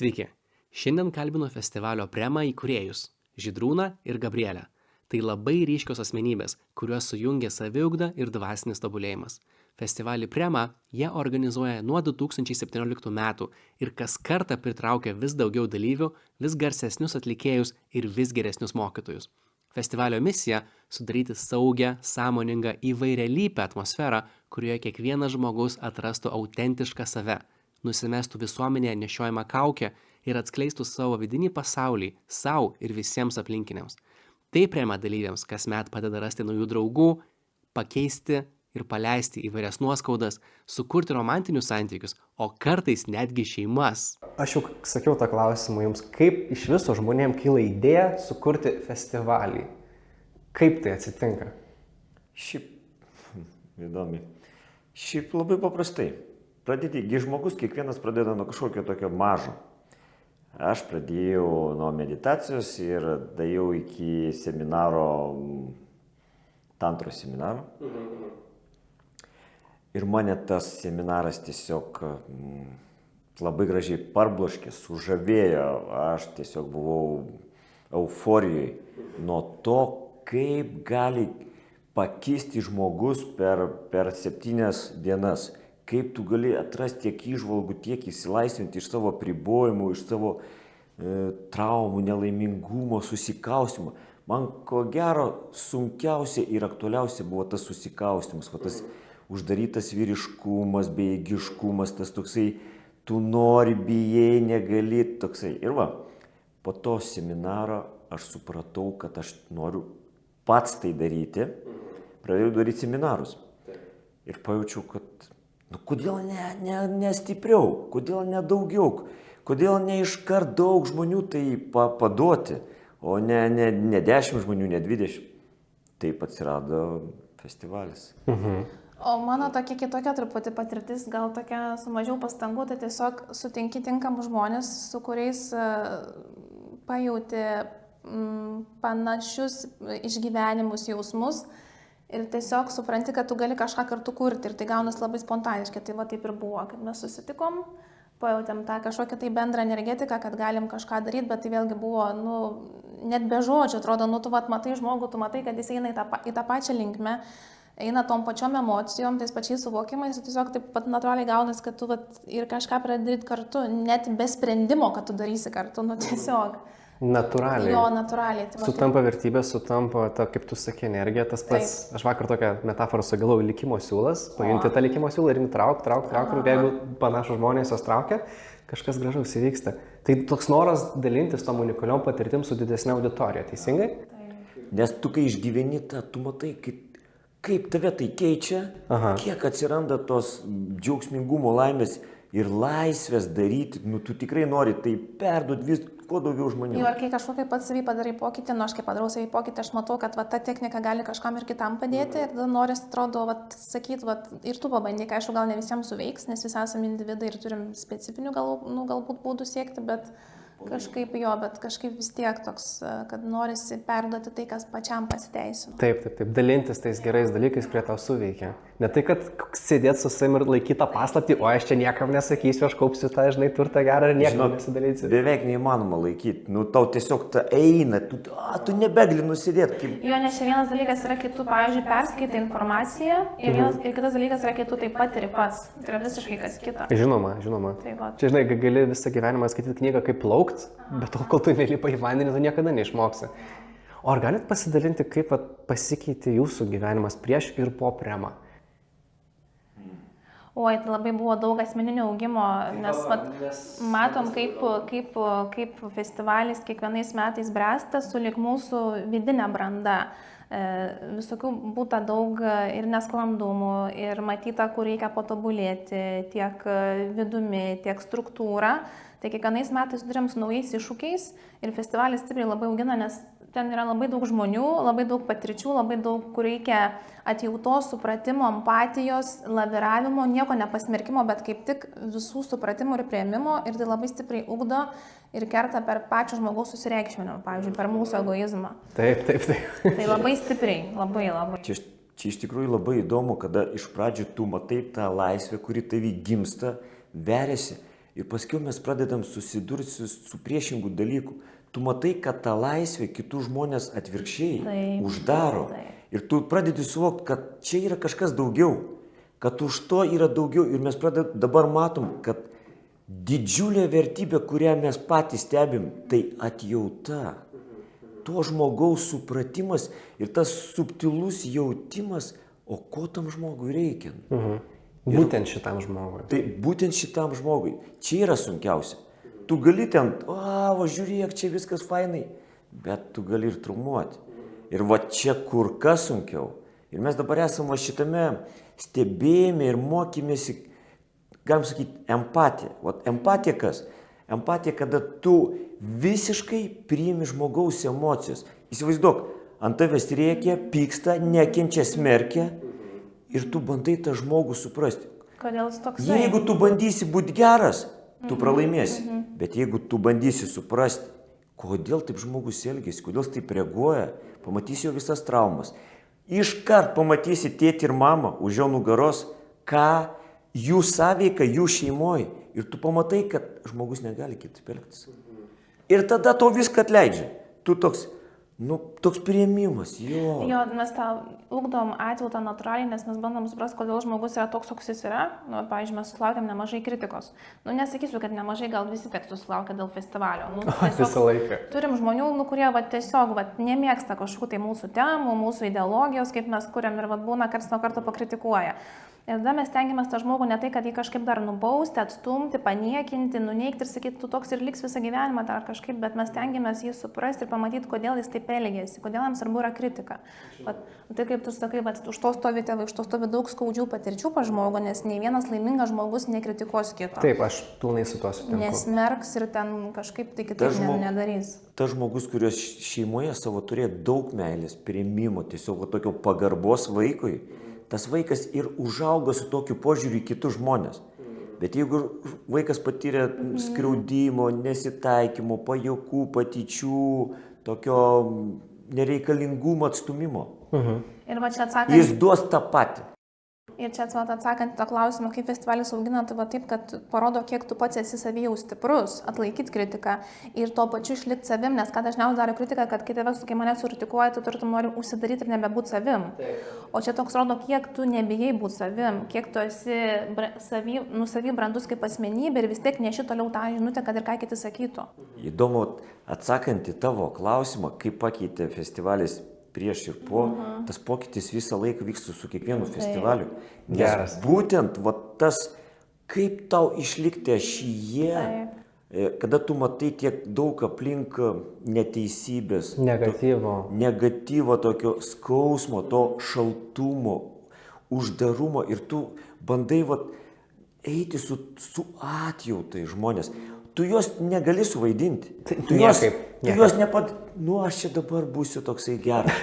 Sveiki, šiandien kalbinu festivalio Prema įkūrėjus Žydrūną ir Gabrielę. Tai labai ryškios asmenybės, kuriuos sujungia saviugda ir dvasinis tobulėjimas. Festivalį Prema jie organizuoja nuo 2017 metų ir kas kartą pritraukia vis daugiau dalyvių, vis garsesnius atlikėjus ir vis geresnius mokytojus. Festivalio misija – sudaryti saugią, sąmoningą, įvairialypę atmosferą, kurioje kiekvienas žmogus atrastų autentišką save, nusimestų visuomenėje nešiojamą kaukę ir atskleistų savo vidinį pasaulį sau ir visiems aplinkiniams. Tai Prema dalyviams kasmet padeda rasti naujų draugų, pakeisti ir paleisti įvairias nuoskaudas, sukurti romantinius santykius, o kartais netgi šeimas. Aš jau sakiau tą klausimą jums, kaip iš viso žmonėms kyla idėja sukurti festivalį? Kaip tai atsitinka? Įdomi. Šiaip labai paprastai. Gi žmogus kiekvienas pradeda nuo kažkokio tokio mažo. Aš pradėjau nuo meditacijos ir daėjau iki seminaro, tantros seminaro. Ir mane tas seminaras tiesiog labai gražiai parbloškė, sužavėjo. Aš tiesiog buvau euforijoje nuo to, kaip gali pakisti žmogus per 7 dienas. Kaip tu gali atrasti tiek įžvalgų, tiek įsilaisvinti iš savo apribojimų, iš savo traumų, nelaimingumo, susikaustimo. Man ko gero sunkiausia ir aktualiausia buvo tas susikaustimas, tas uždarytas vyriškumas, bejėgiškumas, tas toksai, tu nori, bijai, negali, toksai. Ir po to seminaro aš supratau, kad aš noriu pats tai daryti, pradėjau daryti seminarus. Ir pajaučiau, kad kodėl ne stipriau, kodėl ne daugiau, kodėl ne iškart daug žmonių tai paduoti, o ne 10 žmonių, ne 20. Taip atsirado festivalis. O mano tokia kitokia truputį patirtis, gal tokia su mažiau pastangų, tai tiesiog sutinki tinkamus žmonės, su kuriais pajauti panašius išgyvenimus, jausmus ir tiesiog supranti, kad tu gali kažką kartu kurti ir tai gaunas labai spontaniškai. Tai va taip ir buvo, kad mes susitikom, pajautėm tą kažkokią tai bendrą energetiką, kad galim kažką daryti, bet tai vėlgi buvo, net be žodžių, atrodo, tu matai žmogų, tu matai, kad jis eina į tą pačią linkmę, eina tom pačiom emocijom, tais pačiais suvokimais ir tiesiog taip pat natūraliai gaunas, kad tu ir kažką pradedi daryti kartu, net be sprendimo, kad tu darysi kartu, tiesiog. Natūraliai. Jo, natūraliai. Sutampa vertybės, sutampa, kaip tu sakė, energija, tas pats. Taip. Aš vakar tokią metaforą sugalvojau, likimo siūlas, paimti tą likimo siūlą ir trauk, ir jeigu panašus žmonės jos traukia, kažkas gražaus įvyksta. Tai toks noras dalintis tom unikaliom patirtim su didesnė auditorija, teisingai? Taip. Nes tu, kai išgyveni tą, tu matai, kaip tave tai keičia, kiek atsiranda tos džiaugsmingumo, laimės ir laisvės daryti, tu tikrai nori tai perduoti vis kuo daugiau žmonių. Jo, ir kai kažkokai pats savį padarai pokytį, aš kai padarau savį pokytį, aš matau, kad ta technika gali kažkam ir kitam padėti ir tada noris, atrodo, sakyti, ir tu pabandyk, aišku, gal ne visiems suveiks, nes visi esame individai ir turim specifinių galbūt būdų siekti, bet kažkaip vis tiek toks, kad norisi perduoti tai, kas pačiam pasiteisino. Taip, dalintis tais gerais dalykais, kurie tau suveikia. Ne tai, kad sėdėti su savim ir laikyti tą paslaptį, o aš čia niekam nesakysiu, aš kaupsiu tą, turtą gerą ir niekam nesidalysiu. Beveik neįmanoma laikyti. Tau tiesiog ta eina, tu nebegali nusidėti. Kaip... Jo, nes čia vienas dalykas yra, kai tu, pavyzdžiui, perskaitai informaciją ir kitas dalykas yra, kai tu tai patiri pats. Tai yra visiškai kas kita. Žinoma. Čia, žinai, gali visą gyvenimą skaityti knygą kaip plaukt, bet kol tu nelipai į vandenį, tu niekada neišmoksi. O ar galit pasidalinti, kaip pasikeitė jūsų gyvenimas prieš ir po Prema? Oi, tai labai buvo daug asmeninio augimo, nes matom, kaip festivalis kiekvienais metais bręsta sulig mūsų vidinė branda. Visokių būta daug ir nesklandumų, ir matyta, kur reikia patobulėti tiek vidumi, tiek struktūrą. Tai kiekvienais metais turėjom su naujais iššūkiais ir festivalis stipriai labai augina, nes ten yra labai daug žmonių, labai daug patirčių, labai daug, kur reikia atjautos, supratimo, empatijos, laviravimo, nieko nepasmerkimo, bet kaip tik visų supratimų ir priėmimo ir tai labai stipriai ugdo ir kerta per pačių žmogaus susireikšminimą, pavyzdžiui, per mūsų egoizmą. Taip. Tai labai stipriai, labai. Čia iš tikrųjų labai įdomu, kada iš pradžių tu matai tą laisvę, kuri tavį gimsta, veriasi ir paskui mes pradedam susidurti su priešingų dalykų. Tu matai, kad ta laisvė kitų žmonės atvirkščiai uždaro. Ir tu pradedi suvokti, kad čia yra kažkas daugiau, kad už to yra daugiau. Ir mes dabar matom, kad didžiulė vertybė, kurią mes patys stebim, tai atjauta. To žmogaus supratimas ir tas subtilus jautimas, o ko tam žmogui reikia. Būtent šitam žmogui. Tai būtent šitam žmogui. Čia yra sunkiausia. Tu gali ten, va žiūrėk, čia viskas fainai, bet tu gali ir traumuoti. Ir va čia kur kas sunkiau. Ir mes dabar esame šitame stebėjime ir mokymėsi, galim sakyti, empatija. Vat empatija kas? Empatija, kada tu visiškai priimi žmogaus emocijas. Įsivaizduok, ant tavęs rėkia, pyksta, nekenčia, smerkia ir tu bandai tą žmogų suprasti. Kodėl jis toks? Jeigu tu bandysi būti geras, tu pralaimėsi. Bet jeigu tu bandysi suprasti, kodėl taip žmogus elgiasi, kodėl jis taip reaguoja, pamatysi jo visas traumas. Iškart pamatysi tėtį ir mamą už jo nugaros, ką jų sąveika, jų šeimoje. Ir tu pamatai, kad žmogus negali kitaip elgtis. Ir tada tau viską atleidžia. Tu toks priėmimas, jo. Jo, mes tą ugdom atjautą natūraliai, nes mes bandom suprasti, kodėl žmogus yra toks, koks jis yra. Pavyzdžiui, mes susilaukiam nemažai kritikos. Nesakysiu, kad nemažai, gal visi tekstus sulaukia dėl festivalio. Visą laiką. Turim žmonių, kurie tiesiog nemėgsta kažkokių tai mūsų temų, mūsų ideologijos, kaip mes kuriam ir būna karts nuo karto pakritikuoja. Ir tada mes stengiamės tą žmogų ne tai, kad jį kažkaip dar nubausti, atstumti, paniekinti, nuneigti ir sakyti, tu toks ir liks visą gyvenimą ar kažkaip, bet mes stengiamės jį suprasti ir pamatyti, kodėl jis taip elgiasi, kodėl jam svarbu yra kritika. Tai kaip tu sakai, už to stovi tėvai, už to stovi daug skaudžių patirčių pa žmogų, nes nei vienas laimingas žmogus nekritikuos kito. Taip, aš pilnai su tuo sutinku. Nesmerks ir ten kažkaip tai kitaip nedarys. Tas žmogus, kurios šeimoje savo turėjo daug meilės, priėmimo, tiesiog tokio pagarbos vaikui, tas vaikas ir užauga su tokiu požiūriu į kitus žmonės. Bet jeigu vaikas patyrė skriaudimo, nesitaikymo, pajuokų, patyčių, tokio nereikalingumo atstumimo, Ir va čia atsakant, jis duos tą patį. Ir čia atsakant tą klausimą, kaip festivalis augina, tai va taip, kad parodo, kiek tu pats esi savyje stiprus, atlaikyti kritiką ir tuo pačiu išlikti savim, nes ką dažniausiai daro kritika, kad kai mane sukritikuoja, tu turėtum nori užsidaryti ir nebebūti savim. O čia toks rodo, kiek tu nebijai būti savim, kiek tu esi savy brandus kaip asmenybė ir vis tiek neši toliau tą žinutę, kad ir ką kiti sakytų. Įdomu, atsakant į tavo klausimą, kaip pakeitė festivalis prieš ir po, tas pokytis visą laiką vyksta su kiekvienu festivaliu. Nes būtent tas, kaip tau išlikti ašyje, kada tu matai tiek daug aplink neteisybės, negatyvo, tokio skausmo, to šaltumo, uždarumo ir tu bandai eiti su atjautai žmonės. Tu juos negali suvaidinti. Tu juos aš čia dabar būsiu toksai geras.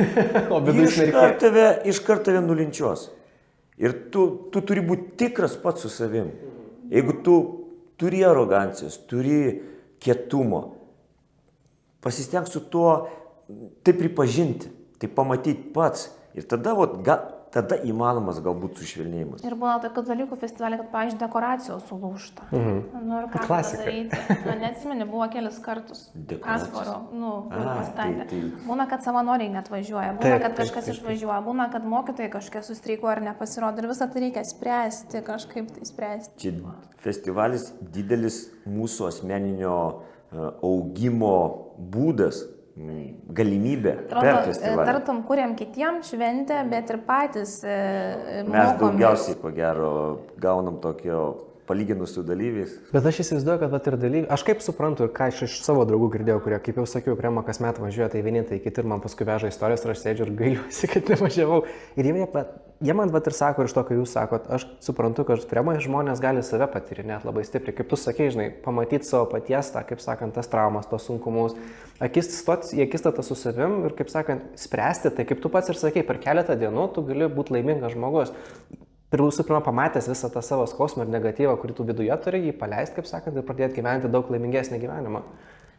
Iškart tave nulinčios. Ir tu turi būti tikras pats su savim. Jeigu tu turi arogancijos, turi kietumo, pasistenk su tuo tai pripažinti, tai pamatyti pats. Ir tada įmanomas galbūt sušvelnėjimas. Ir būna tokių dalykų festivalį, kad, pavyzdžiui, dekoracijos sulūžta. Ir ką klasika. Neatsimeni, buvo kelis kartus. Kasparo, pastatė. Būna, kad savanoriai net važiuoja, būna, kad kažkas išvažiuoja, būna, kad mokytojai kažkokie sustreikuoja ar nepasirodo. Ir visą tai reikia spręsti, kažkaip tai spręsti. Čia festivalis didelis mūsų asmeninio augimo būdas. Galimybė per festivalį. Tartum, kuriam kitiem šventę, bet ir patys mokomės. Mes daugiausiai, ko gero, gaunam tokio palyginus su dalyviais. Bet aš įsivaizduoju, kad ir dalyviai, aš kaip suprantu ir ką aš iš savo draugų girdėjau, kurie, kaip jau sakiau, Prema kasmet važiuoja, tai vieni, tai kiti ir man paskui veža istorijas ir aš sėdžiu ir gailiuosi, kad nevažiavau. Ir jie man ir sako, ir iš to, ką jūs sakot, aš suprantu, kad Premoje žmonės gali save patyrinėti labai stipriai. Kaip tu sakei, žinai, pamatyti savo paties, tą, kaip sakant, tas traumas, tos sunkumus, į akistatą su savim ir, kaip sakant, spręsti, tai kaip tu pats ir sakei, per keletą dienų tu gali būti laimingas žmogus. Visų pirma, pamatęs visą tą savo skausmą ir negatyvą, kurį tu viduje turi, jį paleisti, kaip sakant, ir pradėti gyventi daug laimingesnį gyvenimą.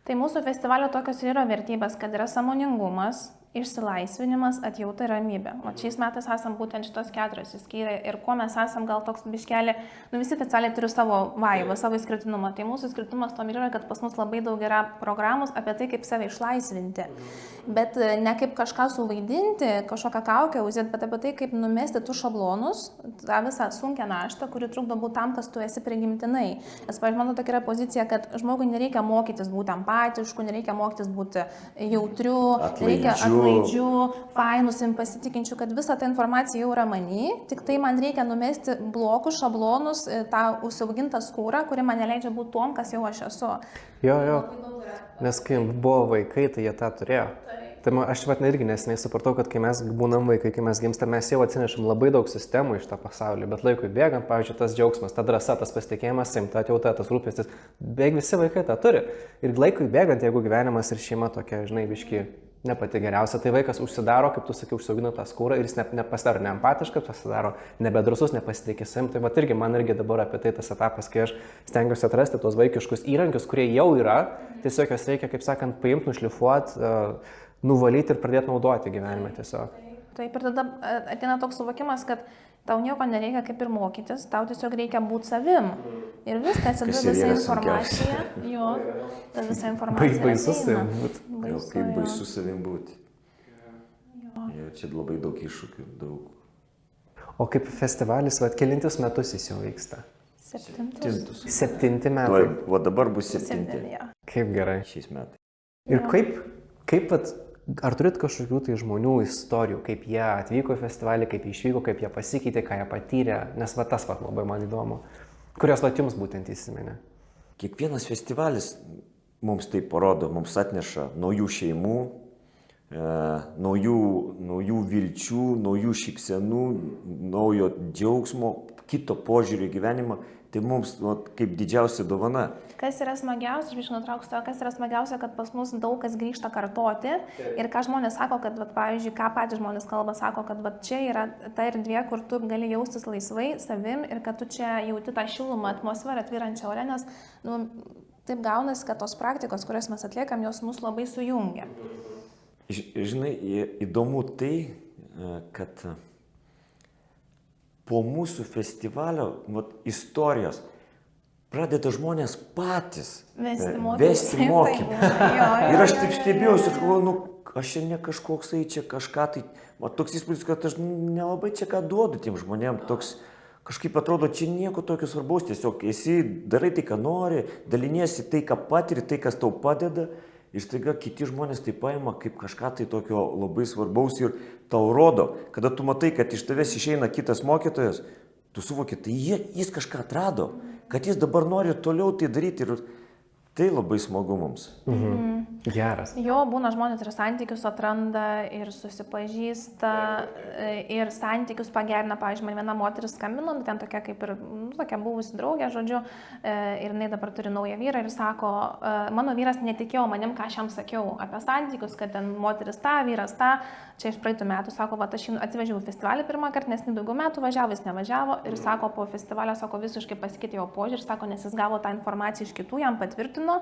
Tai mūsų festivalio tokios yra vertybės, kad yra sąmoningumas, išsilaisvinimas, atjauta ir ramybė. O šiais metais esam būtent šitos 4 įskyrę ir kuo mes esam gal toks biškelį, visi oficialiai turi savo vaibą, savo išskirtinumą. Tai mūsų išskirtinumas tom yra, kad pas mus labai daug yra programos apie tai, kaip save išlaisvinti. Bet ne kaip kažką suvaidinti, kažkokią kaukę uždėti, bet apie tai, kaip numesti tų šablonus, tą visą sunkę naštą, kuri trukdo būti tam, kas tu esi prigimtinai. Nes, pavyzdžiui, mano tokia yra pozicija, kad žmogui nereikia mokytis būti empatišku, nereikia mokytis būti jautriu, nereikia atlaidžių, fainų, savim pasitikinčių, kad visa ta informacija jau yra many, tik tai man reikia numesti blokus, šablonus, tą užsiaugintą skūrą, kuri man neleidžia būti tom, kas jau aš esu. Jo, nes kai buvo vaikai, tai jie tą turėjo. Tai aš irgi neseniai supratau, kad kai mes būnam vaikai, kai mes gimstame, mes jau atsinešam labai daug sistemų iš tą pasaulį, bet laikui bėgant, pavyzdžiui, tas džiaugsmas, ta drąsa, tas pasitikėjimas, ta atjauta, tas rūpestis, beveik visi vaikai tą turi. Ir laikui bėgant, jeigu gyvenimas ir šeima tokia, žinai, biški ne pati geriausia, tai vaikas užsidaro, kaip tu sakai, užsiaugina tą skūrą ir jis nepasidaro neempatiškas, pasidaro nebedrąsus, nepasitikė savim. Tai va irgi man irgi dabar apie tai tas etapas, kai aš stengiuosi atrasti tuos vaikiškus įrankius, kurie jau yra, tiesiog juos reikia, kaip sakant, paimti, nušlifuoti, nuvalyti ir pradėti naudoti gyvenime tiesiog. Taip, ir tada ateina toks suvokimas, kad tau nieko nereikia kaip ir mokytis, tau tiesiog reikia būti savim. Ir viskas, visa informacija, jo, ta visa informacija. Baisu savim būti. Kaip baisu savim būti. Čia labai daug iššūkių, daug. O kaip festivalis, kelintus metus jis jau vyksta? 7 metai. O dabar bus 7. Kaip gerai. Šiais metais. Ir kaip ar turit kažkokių tai žmonių istorijų, kaip jie atvyko į festivalį, kaip jie išvyko, kaip jie pasikeitė, ką jie patyrė, nes tas labai man įdomu, kurios jums būtent įsiminė? Kiekvienas festivalis mums tai parodo, mums atneša naujų šeimų, naujų vilčių, naujų šypsenų, naujo džiaugsmo, kito požiūrio į gyvenimą. Tai mums kaip didžiausia dovana. Kas yra smagiausia, aš nutrauksiu to, kas yra smagiausia, kad pas mus daug kas grįžta kartoti. Ir ką žmonės sako, kad, pavyzdžiui, ką patys žmonės kalba, sako, kad čia yra ta erdvė, kur tu gali jaustis laisvai savim ir kad tu čia jauti tą šilumą, atmosferą, tvyrančią ore, nes taip gaunasi, kad tos praktikos, kurias mes atliekam, jos mus labai sujungia. Žinai, įdomu tai, kad po mūsų festivalio istorijos pradeda žmonės patys vesti mokymus. Ir aš taip stebėjausi ir galvoju, aš čia ne kažkoks čia kažką, tai toks įspūdis, kad aš nelabai čia ką duodu tiem žmonėm, toks kažkaip atrodo, čia nieko tokio svarbaus, tiesiog esi, darai tai, ką nori, daliniesi tai, ką patiri, tai, kas tau padeda. Ir staiga kiti žmonės tai paima kaip kažką tai tokio labai svarbaus ir tau rodo, kada tu matai, kad iš tavęs išeina kitas mokytojas, tu suvoki, tai jis kažką atrado, kad jis dabar nori toliau tai daryti ir tai labai smagu mums. Geras. Jo, būna žmonės ir santykius atranda, ir susipažįsta, ir santykius pagerina. Pavyzdžiui, man viena moteris skambino, ten tokia kaip ir tokia buvusi draugė, žodžiu, ir jinai dabar turi naują vyrą ir sako, mano vyras netikėjo manim, ką aš jam sakiau apie santykius, kad ten moteris tą, vyras tą. Čia iš praeitų metų, sako, va, aš jį atvežiau į festivalį pirmą kartą, nes daugiau metų važiavo, jis nevažiavo ir sako, po festivalio, sako, visiškai pasikeitė jo požiūrį, sako, nes jis gavo tą informaciją iš kitų, jam patvirtino,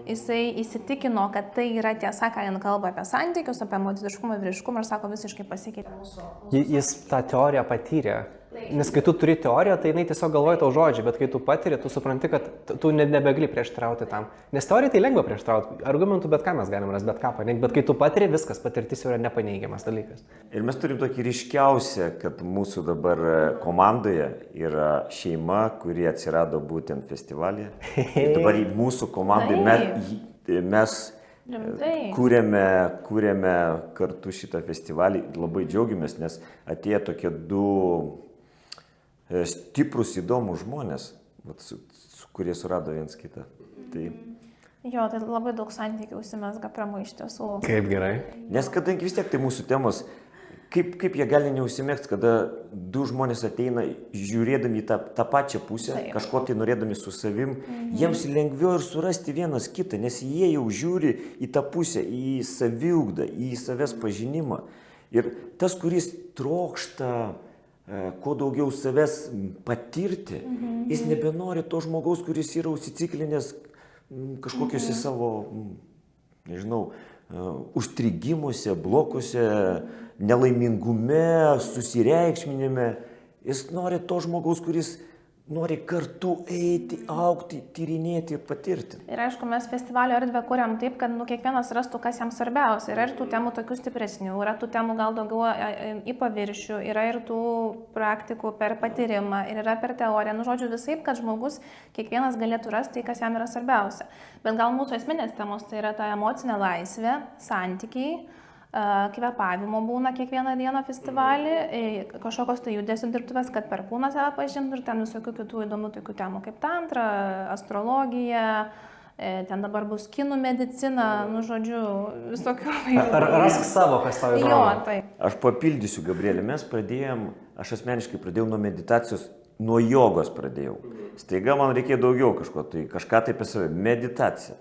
jisai įsitikino, kad tai yra tiesa, ką jis kalba apie santykius, apie moteriškumą, vyriškumą ir sako, visiškai pasikeitė mūsų. Jis tą teoriją patyrė. Nes kai tu turi teoriją, tai jinai tiesiog galvoja tau žodžiai, bet kai tu patiri, tu supranti, kad tu nebegali prieštarauti tam. Nes teorija tai lengva prieštarauti, argumentų bet ką mes galim rasti, bet ką paneigti, bet kai tu patiri, viskas, patirtis jau yra nepaneigiamas dalykas. Ir mes turim tokį ryškiausią, kad mūsų dabar komandoje yra šeima, kuri atsirado būtent festivalyje. Ir dabar į mūsų komandą mes kūrėme kartu šitą festivalį, labai džiaugiamės, nes atėjo tokie du stiprus, įdomus žmonės, kurie surado viens kitą. Tai... Jo, tai labai daug santykių užsimezga prama iš tiesų. Kaip gerai. Nes kadangi vis tiek tai mūsų temos, kaip jie gali neužsimegti, kada du žmonės ateina žiūrėdami į tą pačią pusę, kažko tai norėdami su savim, jiems lengviau ir surasti vienas kitą, nes jie jau žiūri į tą pusę, į saviugdą, į savęs pažinimą. Ir tas, kuris trokšta kuo daugiau savęs patirti, jis nebenori to žmogaus, kuris yra užsiciklinęs kažkokiuose savo, nežinau, užstrigimuose, blokuose, nelaimingume, susireikšminime. Jis nori to žmogaus, kuris nori kartu eiti, augti, tyrinėti ir patirti. Ir aišku, mes festivalio erdvę kuriam taip, kad kiekvienas rastų, kas jam svarbiausia. Yra ir tų temų tokių stipresnių, yra tų temų gal daugiau į paviršių, yra ir tų praktikų per patyrimą, ir yra per teoriją. Žodžiu, visaip, kad žmogus kiekvienas galėtų rasti tai, kas jam yra svarbiausia. Bet gal mūsų esminės temos tai yra ta emocinė laisvė, santykiai, kvėpavimo būna kiekvieną dieną festivalį, kažkokios tai judesio dirbtuvės, kad per kūną save pažintų ir ten visokių kitų įdomių tokių temų kaip tantra, astrologija, ten dabar bus kinų medicina, žodžiu, visokių. Rask savo, kas tau įdomu. Jo, taip. Aš papildysiu, Gabrielė, aš asmeniškai pradėjau nuo meditacijos, nuo jogos pradėjau. Staiga man reikėjo daugiau kažką tai apie save, meditacija.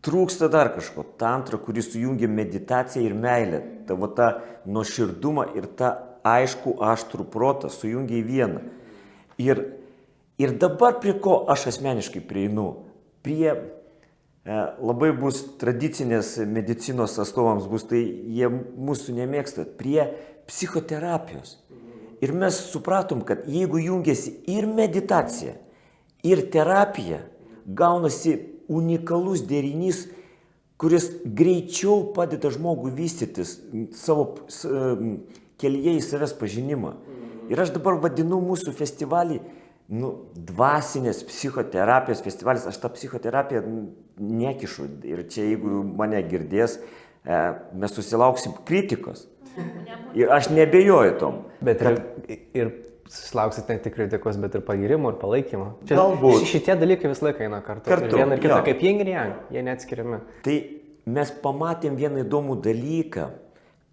Trūksta dar kažko, tantra, kuris sujungia meditaciją ir meilę, tą nuoširdumą ir tą aišku aštrų protą sujungia į vieną. Ir dabar prie ko aš asmeniškai prieinu, labai bus tradicinės medicinos atstovams bus, tai jie mūsų nemėgsta, prie psichoterapijos. Ir mes supratom, kad jeigu jungiasi ir meditacija, ir terapija, gaunasi unikalus derinys, kuris greičiau padeda žmogui vystytis savo kelyje į savęs pažinimą. Ir aš dabar vadinu mūsų festivalį dvasinės psichoterapijos festivalis. Aš tą psichoterapiją nekišu. Ir čia, jeigu mane girdės, mes susilauksim kritikos. Ir aš nebejoju tom. Bet ir susilauksit ne tik kritikos, bet ir pagirimų ir palaikymo. Galbūt. Šitie dalykai visą laiką eina kartu. Ir viena ir kita, kaip yin ir yang, jie neatskiriami. Tai mes pamatėm vieną įdomų dalyką,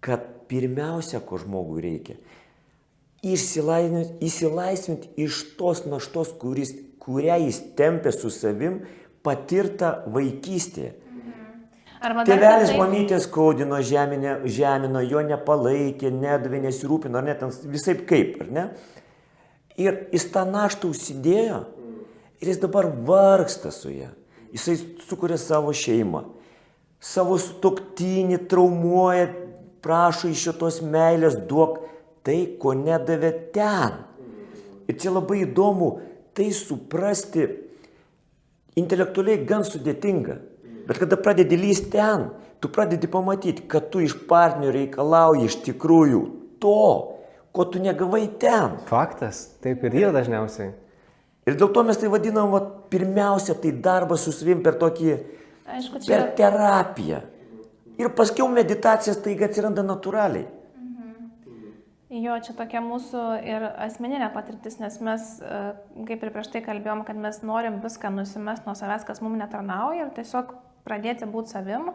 kad pirmiausia, ko žmogui reikia, įsilaisvinti iš tos naštos, kurią jis tempė su savim, patirtą vaikystėje. Tėvelis mamytės skaudino, žemino, jo nepalaikė, nedavė, nesirūpino, ar ne, ten visaip kaip, ar ne? Ir jis tą naštą užsidėjo ir jis dabar vargsta su ją. Jisai sukuria savo šeimą, savo sutuoktinį traumuoja, prašo iš šitos meilės, duok tai, ko nedavė ten. Ir čia labai įdomu tai suprasti, intelektualiai gan sudėtinga. Bet kada pradedi lysti ten, tu pradedi pamatyti, kad tu iš partnerio reikalauji iš tikrųjų to, ko tu negavai ten. Faktas, taip ir yra dažniausiai. Ir dėl to mes tai vadinam, pirmiausia, tai darbas su savim per tokį, Aišku, per terapiją. Ir paskiau meditacijas taiga atsiranda natūraliai. Jo, čia tokia mūsų ir asmeninė patirtis, nes mes, kaip ir prieš tai kalbėjom, kad mes norim viską nusimest nuo savęs, kas mums netarnauja ir tiesiog pradėti būti savim.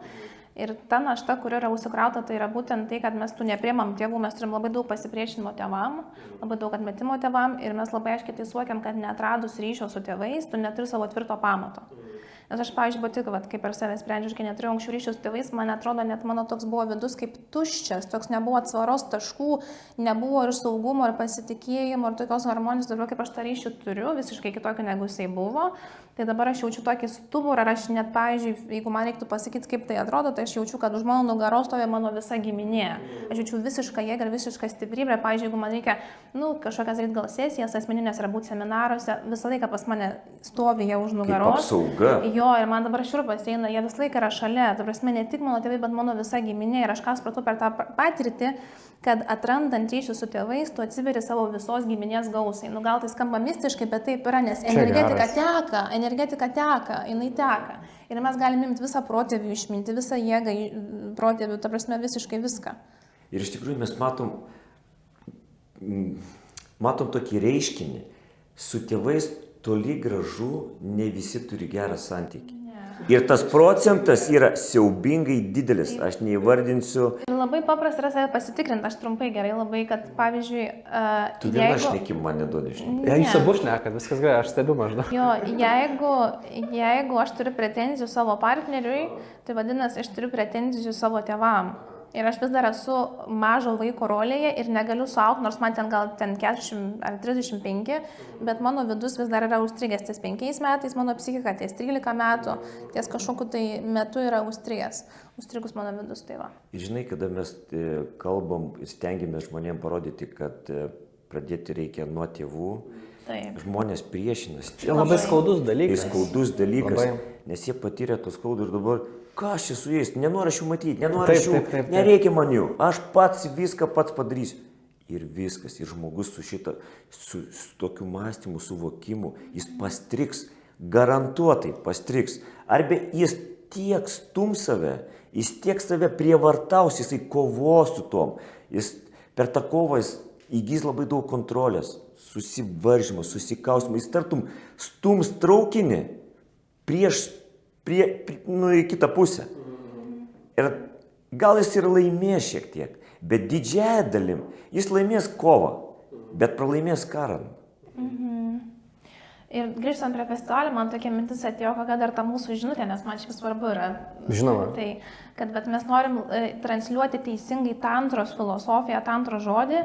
Ir ta našta, kuri yra užsikrauta, tai yra būtent tai, kad mes tų nepriemam tėvų, mes turim labai daug pasipriešinimo tėvam, labai daug atmetimo tėvam ir mes labai aiškiai tai suokiam, kad neatradus ryšio su tėvais, tu neturi savo tvirto pamato. Nes aš, pavyzdžiui, tik, kaip per save sprendžiu, kai neturėjau anksčiau ryšių su tėvais, man atrodo, net mano toks buvo vidus kaip tuščias, toks nebuvo atsvaros taškų, nebuvo ir saugumo, ir pasitikėjimo, ir tokios harmonijos, dabar kaip aš tą ryšį turiu, visiškai kitokį negu jisai buvo. Tai dabar aš jaučiu tokį stuburą, ar aš net, pavyzdžiui, jeigu man reiktų pasakyti, kaip tai atrodo, tai aš jaučiu, kad už mano nugaros stovi mano visa giminė. Aš jaučiu visišką jėgą ir visišką stiprybę. Pavyzdžiui, jeigu man reikia, kažkokias daryti gal sesijas, asmeninės ar būti seminaruose, visą laiką pas mane stovi jie už nugaros. Kaip apsauga. Jo, ir man dabar šiurpas eina, jie visą laiką yra šalia. Ta prasme, ne tik mano tėvai, bet mano visa giminė. Ir aš ką supratau per tą patirtį, kad atrandant ryšių su tėvais, tu atsiveri savo visos giminės gausai. Gal tai skamba mistiškai, bet taip yra, nes energetika teka, jinai teka. Ir mes galime imti visą protėvių išminti, visą jėgą protėvių, ta prasme visiškai viską. Ir iš tikrųjų mes matom tokį reiškinį. Su tėvais toli gražu ne visi turi gerą santykį. Ir tas procentas yra siaubingai didelis, aš neįvardinsiu. Ir labai paprasta yra save pasitikrinti, aš trumpai gerai labai, kad pavyzdžiui... Tu viena šneki, man neduodi šneki. Jūs abu šnekat, viskas gerai, aš stebiu maždaug. Jo, jeigu aš turiu pretenzijų savo partneriui, tai vadinasi, aš turiu pretenzijų savo tėvam. Ir aš vis dar esu mažo vaiko rolėje ir negaliu suaugti, nors man ten gal 40 ar 35, bet mano vidus vis dar yra užstrigęs ties 5 metais, mano psichika ties 13 metų, ties kažkokiu tai metu yra užstrigęs. Užstrigus mano vidus, tai va. Ir žinai, kada mes kalbam ir stengiamės žmonėms parodyti, kad pradėti reikia nuo tėvų, Taip. žmonės priešinasi. Čia labai skaudus Tai dalykas. skaudus dalykas, Labai. nes jie patyrė tos skaudų ir dabar, ką aš čia su jais, nenoriu aš jų matyti, nenoriu Taip, aš jų, taip, taip, taip. nereikia man jų, aš pats viską pats padarysiu. Ir viskas, ir žmogus su tokiu mąstymu, suvokimu, jis pastriks, garantuotai pastriks. Arba jis tiek stums save, jis tiek save prievartaus, jisai kovos su tom, jis per tą kovą jis įgys labai daug kontrolės, susivaržymo, susikausimo, jis tartum stums traukinį į kitą pusę. Ir gal jis ir laimės šiek tiek, bet didžiąją dalim jis laimės kovą, bet pralaimės karą. Ir grįžtant prie festivalio, man tokia mintis atėjo, kokia dar ta mūsų žinutė, nes man šiaip svarbu yra. Žinoma. Tai, kad mes norim transliuoti teisingai tantros filosofiją, tantros žodį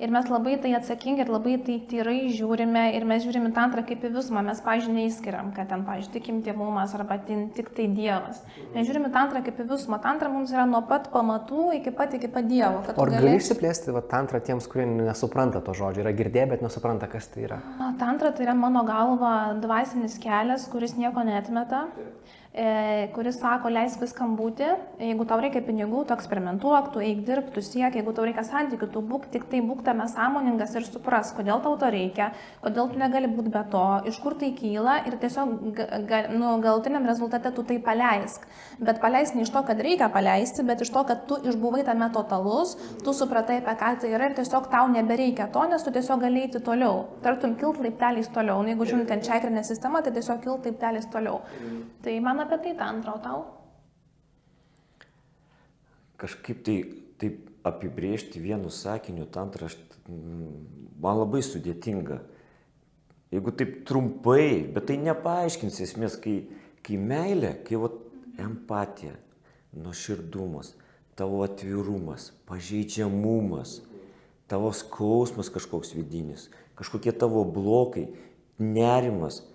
ir mes labai tai atsakingi ir labai tai tyrai žiūrime ir mes žiūrime tantrą kaip į visumą. Mes, pavyzdžiui, neįskiriam, kad ten, pavyzdžiui, tikim tėvumas arba tik tai Dievas. Mes žiūrime tantrą kaip į visumą. Tantra mums yra nuo pat pamatų iki pat Dievo. Ar gali išsiplėsti tantrą tiems, kurie nesupranta to žodžio, yra girdėję, bet nesupranta, kas tai yra? Tantra tai yra mano galva dvasinis kelias, kuris nieko neatmeta, kuris sako, leisk viskam būti, jeigu tau reikia pinigų, tu eksperimentuok, tu eik dirbti, tu siek, jeigu tau reikia santykių, tu būk, tik tai būk tame sąmoningas ir supras, kodėl tau to reikia, kodėl tu negali būti be to, iš kur tai kyla ir tiesiog galutiniam rezultate tu tai paleisk. Bet paleisk ne iš to, kad reikia paleisti, bet iš to, kad tu išbuvai tame totalus, tu supratai, apie ką tai yra ir tiesiog tau nebereikia to, nes tu tiesiog gali eiti toliau. Tartum kilt laipteliais toliau. Na, jeigu žiūrint ten čakrinę sistemą, tai tiesiog kilt laipteliais toliau. Tai man apie tai tantra, o tau? Kažkaip taip apibrėžti vienu sakiniu tantrą man labai sudėtinga. Jeigu taip trumpai, bet tai nepaaiškins esmės, kai meilė, kai empatija, nuoširdumas, tavo atvirumas, pažeidžiamumas, tavo skausmas kažkoks vidinis, kažkokie tavo blokai, nerimas.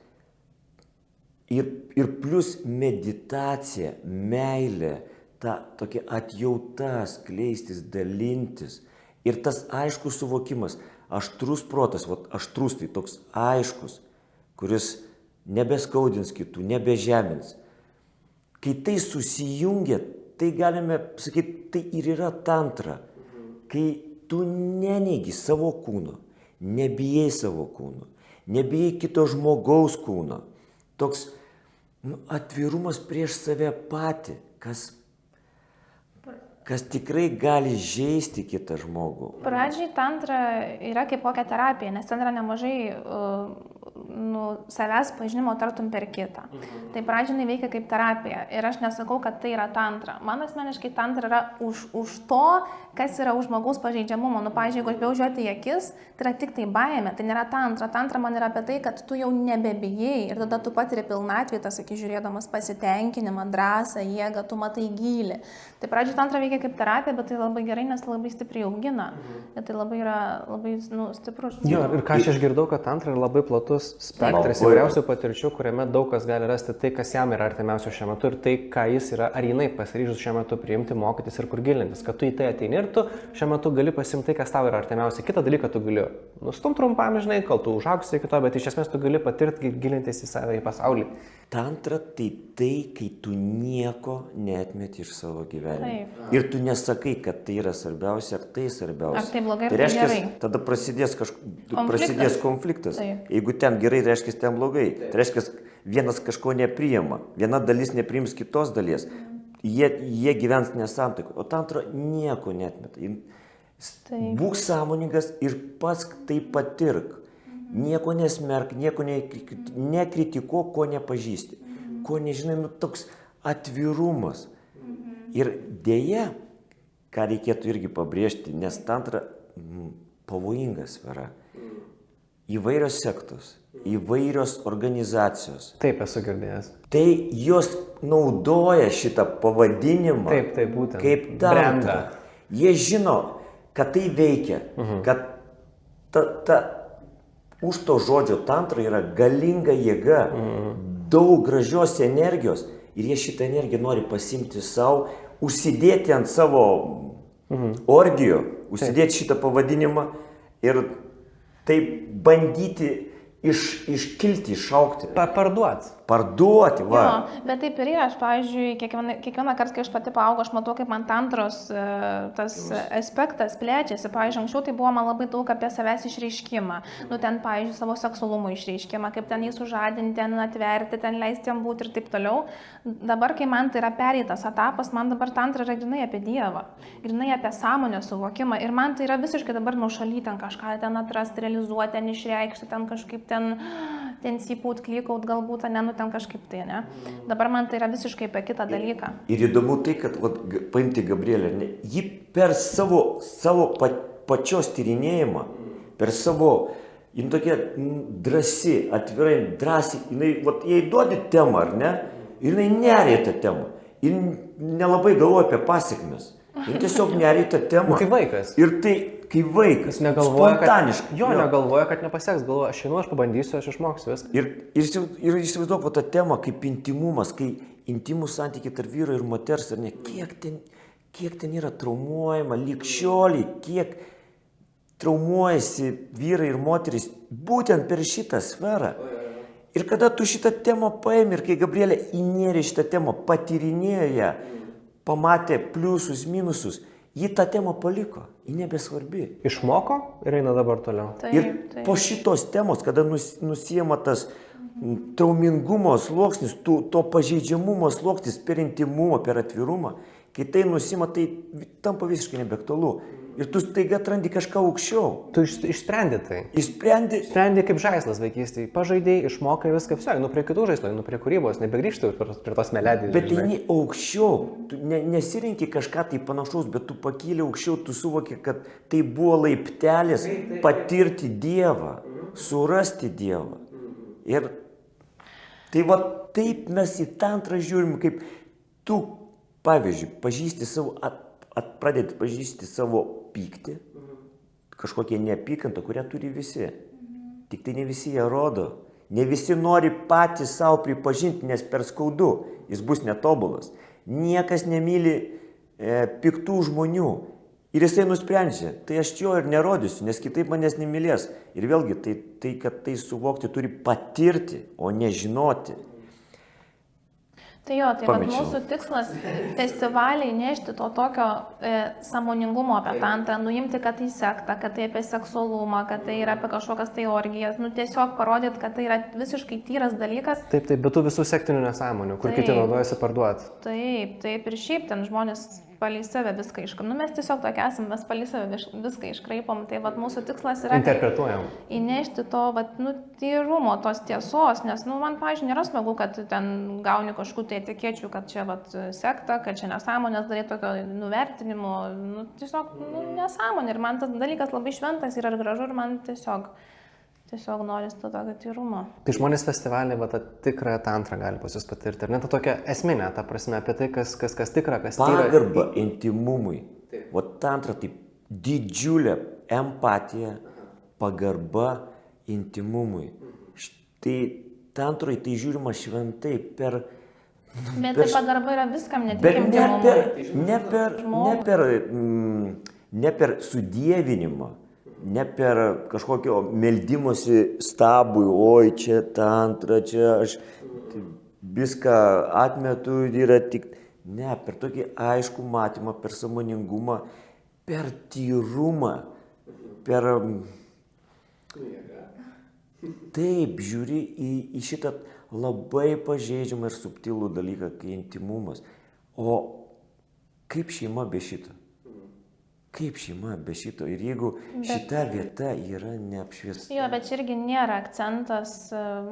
Ir plus meditacija, meilė, ta tokia atjauta skleistis, dalintis. Ir tas aiškus suvokimas, aštrus protas, aštrus tai toks aiškus, kuris nebeskaudins kitų, nebežemins. Kai tai susijungia, tai galime sakyti, tai ir yra tantra. Kai tu neneigi savo kūno, nebijai savo kūno, nebijai kito žmogaus kūno. Toks atvirumas prieš save patį, kas tikrai gali žeisti kitą žmogų. Pradžiai tantra yra kaip kokia terapija, nes ten yra nemažai savęs pažinimo tartum per kitą. Tai pradžiai veikia kaip terapija ir aš nesakau, kad tai yra tantra. Man asmeniškai tantra yra už to, kas yra už žmogaus pažeidžiamumo. Pavyzdžiui, jeigu aš bijau žiūrėti į akis, tai yra tik tai baimė, tai nėra tantra. Tantra man yra apie tai, kad tu jau nebebijai ir tada tu patiri pilnatvį, tas akis žiūrėdamas pasitenkinimą, drąsą, jėgą, tu matai gylį. Tai pradžiai tantra veikia kaip terapija, bet tai labai gerai, nes labai stipriai augina. Ir tai labai yra stiprus. Jo, ir ką aš išgirdau, kad tantra yra labai platus spektras įvairiausių patirčių, kuriame daug kas gali rasti tai, kas jam yra artimiausio šiuo metu ir tai, ką jis yra, ar jinai pasiryžus šiuo metu priimti, mokytis ir kur gilintis, kad tu į tai ateini ir tu šiuo metu gali pasimti tai, kas tau yra artimiausia. Kitą dalyką tu gali nustumti trumpam, žinai, kol tu užaugsi iki to, bet iš esmės tu gali patirti, gilintis į save, į pasaulį. Tantra tai, kai tu nieko neatmeti iš savo gyvenimo. Taip. Ir tu nesakai, kad tai yra svarbiausia, ar tai svarbiausia. Ar tai blogai, tai ar tai reiškia, gerai. tada prasidės konfliktas. Taip. Jeigu ten gerai, reiškia, ten blogai. Tai reiškia, vienas kažko nepriima, viena dalis nepriims kitos dalies. Jie gyvens nesantaikoje, o tantra nieko neatmeta. Būk sąmoningas ir pats tai patirk. Nieko nesmerk, nieko nekritikuok, ko nepažįsti, ko nežinai, toks atvirumas. Ir dėja, ką reikėtų irgi pabrėžti, nes tantra pavojinga sfera. Įvairios sektos, įvairios organizacijos. Taip, esu girdėjęs. Tai jos naudoja šitą pavadinimą Taip, būtent. kaip tantra. Jie žino, kad tai veikia, kad už to žodžio tantra yra galinga jėga, daug gražios energijos ir jie šitą energiją nori pasimti savo, užsidėti ant savo orgijų, užsidėti šitą pavadinimą ir taip bandyti iškilti, išaukti. Parduoti, va. Jo, bet taip ir yra, aš, pavyzdžiui, kiekvieną kartą, kai aš pati paaugau, aš matau, kaip man tantros tas aspektas plečiasi. Pavyzdžiui, anksčiau tai buvo man labai daug apie savęs išreiškimą. Nu, ten, pavyzdžiui, savo seksualumo išreiškimą, kaip ten jį sužadinti, ten atverti, ten leisti jam būti ir taip toliau. Dabar, kai man tai yra pereitas etapas, man dabar tantra yra grynai apie Dievą, grynai apie sąmonės suvokimą. Ir man tai yra visiškai dabar nuošaly ten kažką ten atrasti, realizuoti, ten išreikšti, ten kažkaip ten sypūt, klykaut galbūt, ne, nu ten kažkaip tai, ne. Dabar man tai yra visiškai apie kitą dalyką. Ir įdomu tai, kad paimti Gabrielę, ji per savo pačios tyrinėjimą, per savo, jin tokia drąsi, atvirai, drąsiai, jai duodi temą, ar ne, ir jinai neria tą temą, ir nelabai galvoja apie pasekmes. Jin tiesiog neria tą temą. Kaip vaikas. Ir tai, kaip vaikas, spontaniškai. Negalvoja, kad nepaseks, galvoja, aš pabandysiu, aš išmoksiu viską. Ir įsivaizduok tą temą kaip intimumas, kai intimus santykiai tarp vyro ir moters, ar ne, kiek ten yra traumuojama, ligšioliai, kiek traumuojasi vyrai ir moterys būtent per šitą sferą. Ir kada tu šitą temą paėmė ir kai Gabrielė įnėrė šitą temą, patyrinėjo ją, pamatė pliusus, minusus, ji tą temą paliko, ji nebesvarbi. Išmoko ir eina dabar toliau. Ir po šitos temos, kada nusijama tas traumingumo sluoksnis, to pažeidžiamumo sluoksnis per intimumą, per atvirumą, kai tai nusima, tai tampa visiškai nebeaktualu. Ir tu staiga atrandi kažką aukščiau. Tu išsprendi tai. Išsprendi kaip žaislas vaikystėje. Pažaidėjai, išmokai viską, visai, prie kitų žaislų, prie kūrybos, nebegrįžti prie tos meledės. Bet eini aukščiau, tu nesirinki kažką tai panašaus, bet tu pakyli aukščiau, tu suvoki, kad tai buvo laiptelis patirti Dievą, surasti Dievą. Ir tai va taip mes į tantrą žiūrim, kaip tu, pavyzdžiui, pradėti pažįsti savo pyktį, kažkokią neapykantą, kurią turi visi. Tik tai ne visi ją rodo. Ne visi nori patys savo pripažinti, nes per skaudu jis bus netobulas. Niekas nemyli piktų žmonių. Ir jisai nusprendžia, tai aš jo ir nerodysiu, nes kitaip manęs nemylės. Ir vėlgi, tai kad tai suvokti turi patirti, o nežinoti. Tai jo, tai mūsų tikslas festivaliai nešti to tokio sąmoningumo apie tantrą, nuimti, kad tai sekta, kad tai apie seksualumą, kad tai yra apie kažkokias tai orgijas, tiesiog parodyti, kad tai yra visiškai tyras dalykas. Taip, bet tų visų sektinių nesąmonių, kur kiti naudojasi parduoti. Taip ir šiaip ten žmonės palei save viską iškraipom. Mes tiesiog tokia esame, mes palei save viską iškraipom. Tai mūsų tikslas yra interpretuojam. Įnešti to tyrumo, tos tiesos, nes man, pavyzdžiui, nėra smagu, kad ten gauni kažkokių tai etikečių, kad čia sekta, kad čia nesąmonės daryti tokio nuvertinimo. Tiesiog nesąmonė. Ir man tas dalykas labai šventas yra ir gražu ir man tiesiog noris to tokio tyrumo. Tai žmonės festivalį, tą tikrąją tantrą gali pas jūs patirti. Ir net tą tokią esminę, ta prasme, apie tai, kas tikra, kas tyra. Pagarba intimumui. O tantra tai didžiulė empatija, pagarba intimumui. Tai tantroj tai žiūrima šventai per... Bet tai pagarba yra viskam, ne tik intimumui. Ne per sudievinimą. Ne per kažkokio meldimosi stabui, oi čia tantra, čia aš viską atmetu ir yra tik... Ne, per tokį aiškų matymą, per sąmoningumą, per tyrumą, per... Taip, žiūri į šitą labai pažeidžiamą ir subtilų dalyką, kai intimumas. O kaip šeima be šito? Kaip šeima be šito? Ir jeigu šita vieta yra neapšviesta. Jo, bet čia irgi nėra akcentas.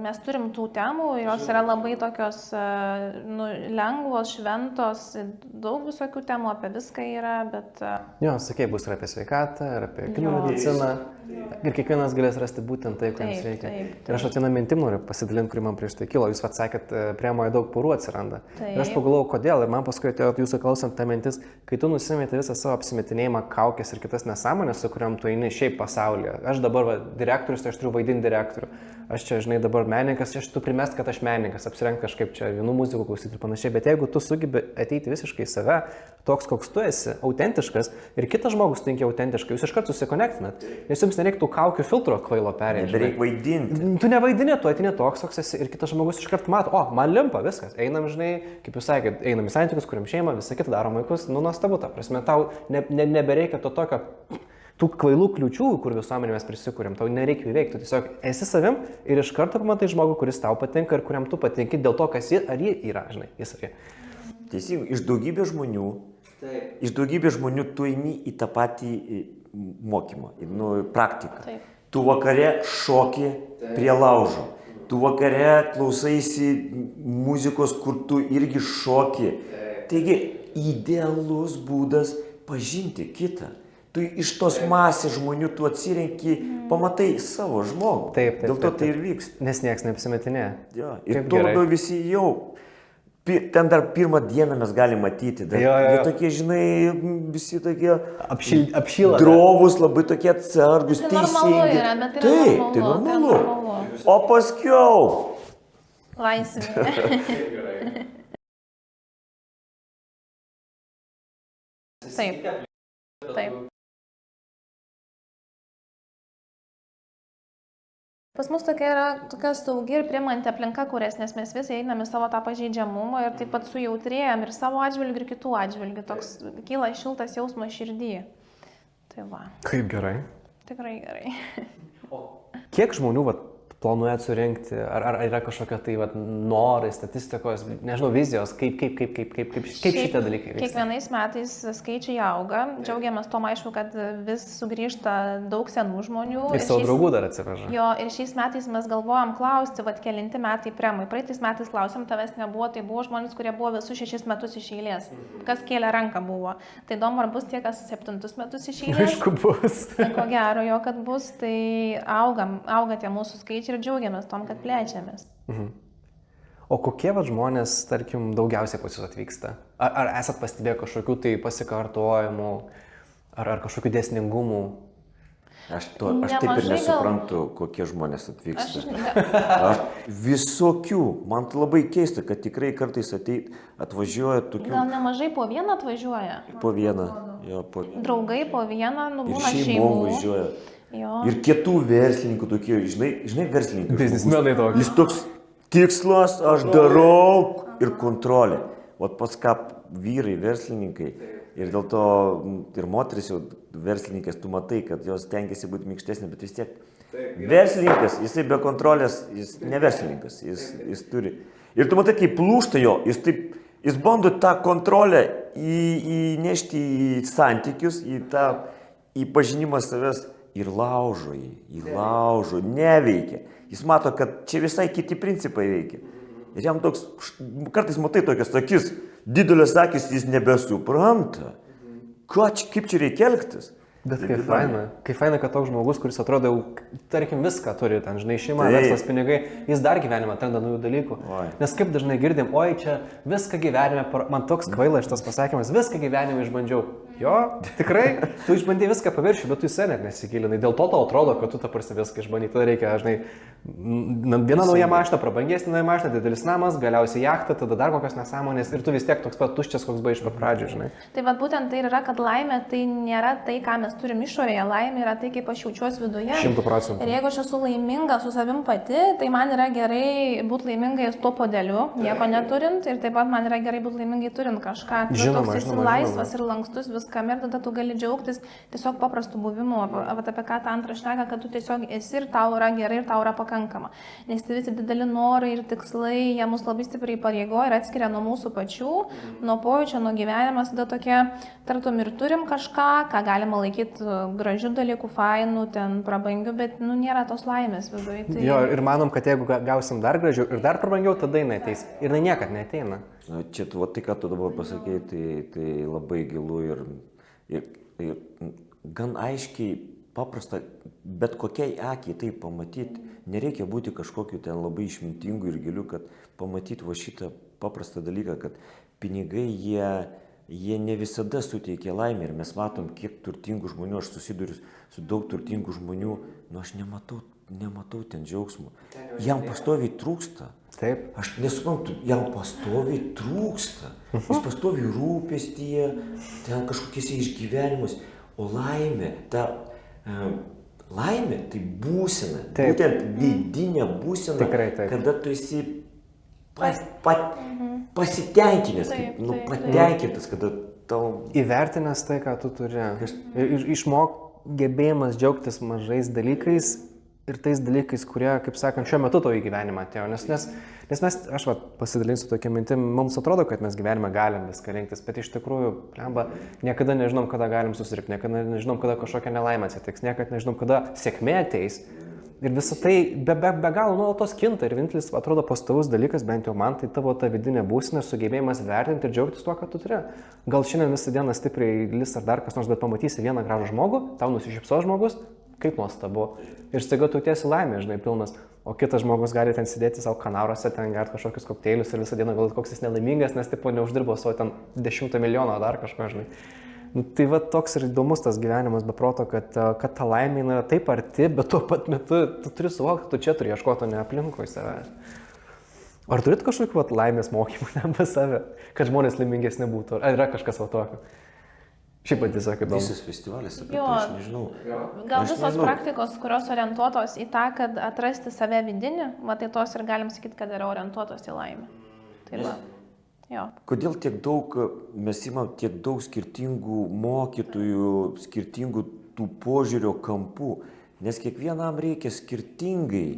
Mes turim tų temų, jos yra labai tokios lengvos, šventos, daug visokių temų, apie viską yra, bet... Jo, sakei, bus ir apie sveikatą, ir apie kino mediciną. Ir kiekvienas galės rasti būtent tai, ką jums reikia. Ir aš vieną mintim noriu pasidalinti, kuri man prieš tai kilo. Jūs atsakėt, Priemoje daug porų atsiranda. Ir aš pagalvojau, kodėl. Ir man paskui atėjo jūsų klausant tą mintis, kai tu nusimeti visą savo apsimetinėjimą, kaukės ir kitas nesąmonės, su kuriam tu eini šiaip pasaulyje. Aš dabar direktorius, tai aš turiu vaidinti direktorių. Aš čia, žinai, dabar menininkas, aš tu primest, kad aš menininkas, apsirengti kažkaip čia vienų muzikų klausyti ir panašiai. Bet jeigu tu sugebi ateiti visiškai save, toks, koks tu esi, autentiškas, ir kitas žmogus tinki autentiškai, jūs iškart susikonektinat. Nes jums nereiktų kaukių filtro kvailo perėti. Nebereik vaidinti. Tu nevaidini, tu ateini toks, koks esi, ir kitas žmogus iškart mato, o, man limpa, viskas. Einam, žinai, kaip jūs sakėt, einam į santykius, kuriam šeimą, visą kitą darom vaikus, nuostabu, ta prasme, tau nebereikia to tokio, tų kvailų kliūčių, kur visuomenė mes prisikūrėm, tau nereikia įveikti, tu tiesiog esi savim ir iš karto pamatai žmogų, kuris tau patinka ir kuriam tu patinki dėl to, kas jis ar jie yra, žinai, jis ar jie. Teisingai, iš daugybės žmonių tu eini į tą patį mokymą, praktiką. Taip. Tu vakare šoki prie laužo, tu vakare klausaisi muzikos, kur tu irgi šoki. Taigi, idealus būdas pažinti kitą. Tu iš tos masės žmonių tu atsirenki, pamatai savo žmogų. Taip. Dėl to tai ir vyksta. Nes nieks neapsimetinė. Jo, ir tuo labiau visi jau. Ten dar pirmą dieną mes galime matyti. Jie tokie, žinai, visi tokie apšyla. Drovus, labai tokie atsargus, teisingi. Taip, tai normalu. O paskiau. Laisvė. Taip. Pas mus tokia saugi ir priimanti aplinka, nes mes visi einame savo tą pažeidžiamumą ir taip pat sujautrėjom ir savo atžvilgių ir kitų atžvilgių. Toks kyla šiltas jausmas širdį. Tai va. Kaip gerai. Tikrai gerai. Kiek žmonių planuojat surinkti? Ar yra kažkokia tai norai, statistikos, nežinau, vizijos, kaip šitie dalykai vyksta? Kiekvienais metais skaičiai auga, džiaugiamės tom, aišku, kad vis sugrįžta daug senų žmonių. Ir savo draugų dar atsiveža. Jo, ir šiais metais mes galvojam klausti, kelinti metai Premai. Praeitais metais klausėm, tavęs nebuvo, tai buvo žmonės, kurie buvo visus 6 metus iš eilės. Kas kėlė ranką buvo. Tai įdomu, ar bus tie, kas 7 metus iš eilės. Aišku, bus. Ko gero, jo, kad bus, tai auga tie mūsų skaičiai. Ir džiaugiamės tom, kad plečiamės. O kokie žmonės, tarkim, daugiausiai pas jūs atvyksta? Ar esat pastebėję kažkokių tai pasikartojimų, ar kažkokių dėsningumų? Aš taip ir nesuprantu, kokie žmonės atvyksta. Visokių. Man tai labai keista, kad tikrai kartais atvažiuoja tokių... Gal nemažai po vieną atvažiuoja? Po vieną. Draugai po vieną, būna šeimų. Ir šeimų važiuoja. Jo. Ir kitų verslininkų tokie, žinai verslininkų. Biznismenai tokie. Jis toks tikslas, aš darau ir kontrolė. O pas ką vyrai, verslininkai ir dėl to ir moteris jau verslininkės, tu matai, kad jos tenkėsi būti minkštesnė, bet vis tiek. Verslininkas, jisai be kontrolės, jis ne verslininkas, jis turi. Ir tu matai, kaip plūšta jo, jis bando tą kontrolę įnešti į santykius, į pažinimą savęs. Ir laužo, neveikia. Jis mato, kad čia visai kiti principai veikia. Ir jam toks, kartais matai tokias akis, didelės akis, jis nebesupranta. Kaip čia reikia elgtis? Bet kaip faina, kad toks žmogus, kuris atrodo jau, tarkim, viską turi, ten, žinai, šeima, verslas, pinigai, jis dar gyvenime atranda naujų dalykų. Nes kaip dažnai girdim, oi, čia viską gyvenime, man toks kvaila šitas pasakymas, viską gyvenime išbandžiau. Jo, tikrai, tu išbandai viską paviršių, bet tu į net nesigilinai. Dėl to tau atrodo, kad tu tą prasme viską išbandai. Tada reikia, žinai, viena nauja mašina, prabangesnė nauja mašina, didelis namas, galiausiai jachta, tada dar kokios nesąmonės ir tu vis tiek toks pat tuščias, koks buvo iš pat pradžių, žinai. Tai vad būtent tai yra, kad laimė tai nėra tai, ką mes turim išorėje, laimė yra tai, kaip aš jaučiuosi viduje. 100%. Ir jeigu aš esu laiminga su savim pati, tai man yra gerai būti laimingai su tuo podeliu, nieko neturint, ir taip pat man yra gerai būti laimingai turint kažką. Žinoma, toks esi laisvas ir lankstus viskame ir tada tu gali džiaugtis tiesiog paprastu buvimu, vat apie ką tą antrą šneka, kad tu tiesiog esi ir tau yra gerai ir tau yra pakankama. Nes tai visi dideli norai ir tikslai, jie mus labai stipriai pareigoja ir atskiria nuo mūsų pačių, nuo pojūčio, nuo gyvenimas, tada tokie, tartum ir turim kažką, ką galima laikyti gražių dalykų, fainų, ten prabangių, bet nu nėra tos laimės viduje. Tai... Jo, ir manom, kad jeigu gausim dar gražiau ir dar prabangiau, tada jinai ateis. Ir jinai niekad neateina. Čia tu, tai ką tu dabar pasakėjai, tai labai gilu ir gan aiškiai, paprasta, bet kokiai akiai tai pamatyti. Nereikia būti kažkokiu ten labai išmintingu ir giliu, kad pamatyti va šitą paprastą dalyką, kad pinigai jie ne visada suteikia laimę ir mes matom, kiek turtingų žmonių, aš susiduriu su daug turtingų žmonių, nu aš nematau ten džiaugsmo. Jam pastoviai trūksta. Taip. Aš nesuprantu, jam pastoviai trūksta. Jis pastoviai rūpestyje, ten kažkokiese išgyvenimus. O laimė, laimė tai būsena. Taip. Būtent vidinė būsena, tikrai, taip. Kada tu esi pasitenkinęs, patenkintas, kada tau... Įvertinęs tai, ką tu turi. Ir išmok gebėjimas džiaugtis mažais dalykais ir tais dalykais, kurie, kaip sakant, šiuo metu tavo į gyvenimą atėjo. Nes mes, aš pasidalinsiu tokia mintim, mums atrodo, kad mes gyvenime galim viską rinktis, bet iš tikrųjų, niekada nežinom, kada galim susirgti, niekada nežinom, kada kažkokia nelaimė atsitiks, niekada nežinom, kada sėkmė ateis. Ir visą tai be galo nuolatos kinta ir vienintelis, atrodo, pastovus dalykas, bent jau man, tai tavo ta vidinė būsena ir sugebėjimas vertinti ir džiaugtis tuo, ką tu turi. Gal šiandien visą dieną stipriai lis ar dar kas nors, bet pamatysi vieną gražų žmogų, tau nusišypso žmogus, kaip nuostabu. Ir staiga tu tiesi laimė, žinai, pilnas. O kitas žmogus gali ten sėdėti savo kanauruose, ten gerti kažkokius kokteilius ir visą dieną galvoti, koks jis nelaimingas, nes tipo neuždirbo savo ten 10 milijoną dar kažko, žinai. Nu, tai va toks ir įdomus tas gyvenimas, be proto, kad ta laimė yra taip arti, bet tuo pat metu tu turi suvokti, tu čia turi ieškoti, ne aplinkui savęs. Ar turit kažkokių laimės mokymų ten pas save, kad žmonės laimingesni būtų? Ar yra kažkas va tokio? Šiaip pat tiesiog įdomu. Visas festivalis apie tai, aš nežinau. Gal visos praktikos, kurios orientuotos į tą, kad atrasti save vidinį, va tai tos ir galim sakyti, kad yra orientuotos į laimę. Tai va. Jo. Kodėl tiek daug, mes imam tiek daug skirtingų mokytojų, skirtingų tų požiūrio kampų, nes kiekvienam reikia skirtingai.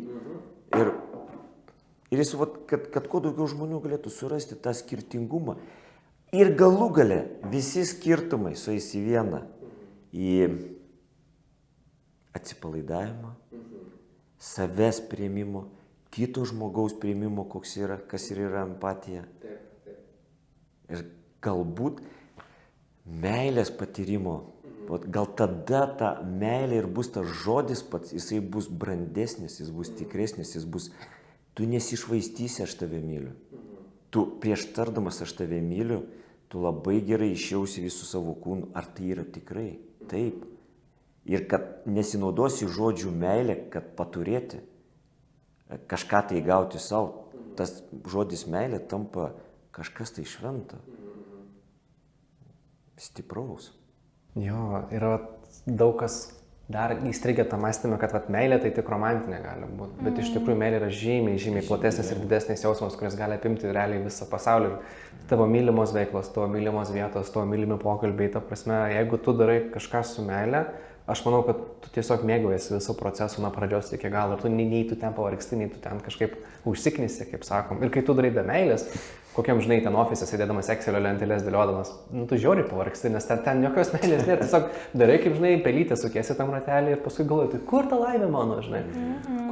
Ir jis, kad kuo daugiau žmonių galėtų surasti tą skirtingumą. Ir galų gale visi skirtumai sueis į vieną. Į atsipalaidavimą, savęs priėmimo, kito žmogaus priėmimo, kas yra empatija. Ir galbūt meilės patyrimo, gal tada ta meilė ir bus tas žodis pats, jisai bus brandesnis, jis bus tikresnis, tu nesišvaistysi, aš tave myliu. Tu prieš tardamas aš tave myliu, tu labai gerai išjausi visų savo kūnų, ar tai yra tikrai? Taip. Ir kad nesinaudosi žodžių meilė, kad paturėti, kažką tai gauti savo, tas žodis meilė tampa kažkas tai šventa, stipraus. Jo, yra daug kas dar įstrigę tą mąstymą, kad meilė tai tik romantinė gali būti, bet iš tikrųjų meilė yra žymiai platesnis ir didesnis jausmas, kuris gali apimti realiai visą pasaulį. Tavo mylimos veiklos, tavo mylimos vietos, tavo mylimi pokalbiai, ta prasme, jeigu tu darai kažką su meilė, aš manau, kad tu tiesiog mėgaujasi viso proceso nuo pradžios iki galo ir tu nei tu ten pavargsti, nei tu ten kažkaip užsiknisi, kaip sakom. Ir kai tu darai be meilės, kokiam, žinai, ten ofise sėdėdamas Excelio lentelės dėliodamas, tu žiauriai pavargsti, nes ten jokios meilės nėra, tiesiog darai kaip, žinai, pelytę sukiesi tam ratelį ir paskui galvoji, tai kur ta laimė mano, žinai,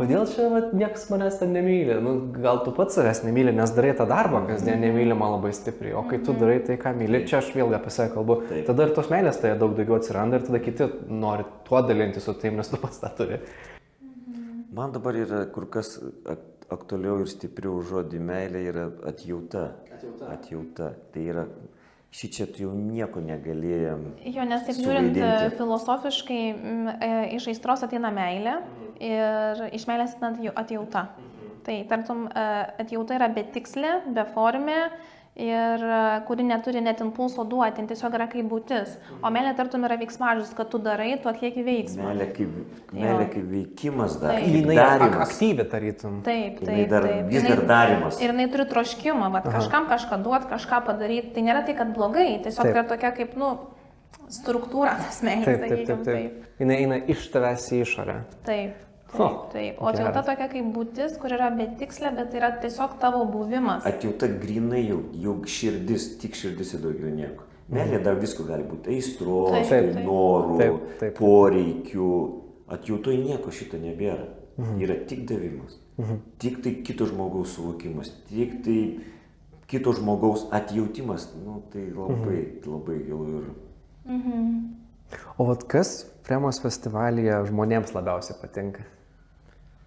kodėl čia niekas manęs ten nemyli, gal tu pats savęs nemyli, nes darai tą darbą, kasdien nemylima labai stipriai, o kai tu darai tai, ką myli, čia aš vėlgi apie save kalbu, tada ir tos meilės tai daug daugiau atsiranda ir tada kiti nori tuo dalinti su taim, nes tu pats tą turi. Man dabar yra kur kas aktualiau ir stipriau žodį meilė yra atjauta. Atjauta. Tai yra, šičia tu jau nieko negalėjom. Jo, nes taip žiūrint filosofiškai, iš aistros ateina meilė ir iš meilės ateina atjauta. Tai tartum atjauta yra betikslė, beformė ir kuri neturi net impulso duoti, tiesiog yra kaip būtis. O meilė tartum yra veiksmažodis, kad tu darai, tu atlieki veiksmą. Meilė kaip veikimas dar, kaip darimas. Aktyvi tarytum. Taip. Vis dar darimas. Ir jinai turi troškimą, kažkam kažką duoti, kažką padaryti. Tai nėra tai, kad blogai, tiesiog yra tokia kaip, struktūrą tas meilės, sakykim, taip. Jis eina iš tavęs į išorę. Taip. Taip. O atjauta tokia kaip būtis, kur yra betikslė, bet tai yra tiesiog tavo buvimas. Atjauta grinai jau širdis, tik širdis ir daugiau nieko. Meilė dar visko gali būti. Aistros, norų, poreikių. Atjautoje nieko šito nebėra. Yra tik davimas. Tik tai kito žmogaus suvokimas. Tik tai kito žmogaus atjautimas. Nu, tai labai, labai gilu yra. O vat kas Fremos festivalyje žmonėms labiausiai patinka?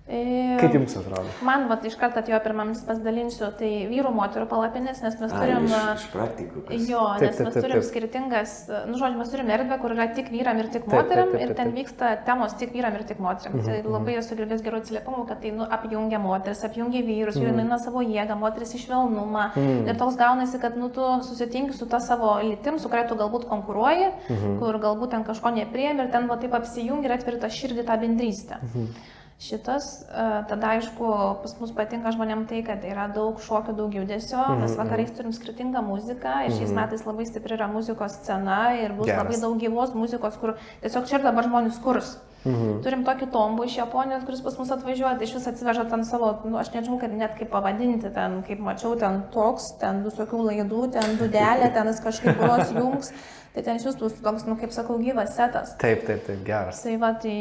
Kaip jums atrodo? Man iš karto atėjo pirmamis pasidalinsiu, tai vyrų moterų palapinės, nes mes turim... Iš praktikų. Jo, nes mes turim skirtingas, mes turim erdvę, kur yra tik vyram ir tik moteriam, ir ten vyksta temos tik vyram ir tik moteriam. Tai labai esu girdėjęs gerų atsiliepimų, kad tai apjungia moteris, apjungia vyrus, vyrai nueina savo jėgą, moteris į švelnumą. Ir toks gaunasi, kad tu susitinki su ta savo lytim, su kuria tu galbūt konkuruoji, kur galbūt ten kažko nepriemi ir ten taip apsijungi ir atveri tą širdį, tą bendrystę. Šitas, tada aišku, pas mus patinka žmonėm tai, kad yra daug šokio, daug judesio, mes vakarais turim skirtingą muziką ir šiais metais labai stipri yra muzikos scena ir bus labai daug gyvos muzikos, kur tiesiog čia dabar žmonės kurs. Turim tokį tombų iš Japonijos, kuris pas mus atvažiuoja, tai iš vis atsiveža ten savo, aš nežinau, kad net kaip pavadinti, ten, kaip mačiau, ten toks, ten visokių laidų, ten dudelė, ten jis kažkaip gros jungs. Tai ten iš vis bus toks, kaip sakau, gyvas setas. Taip, geras. Tai va, tai...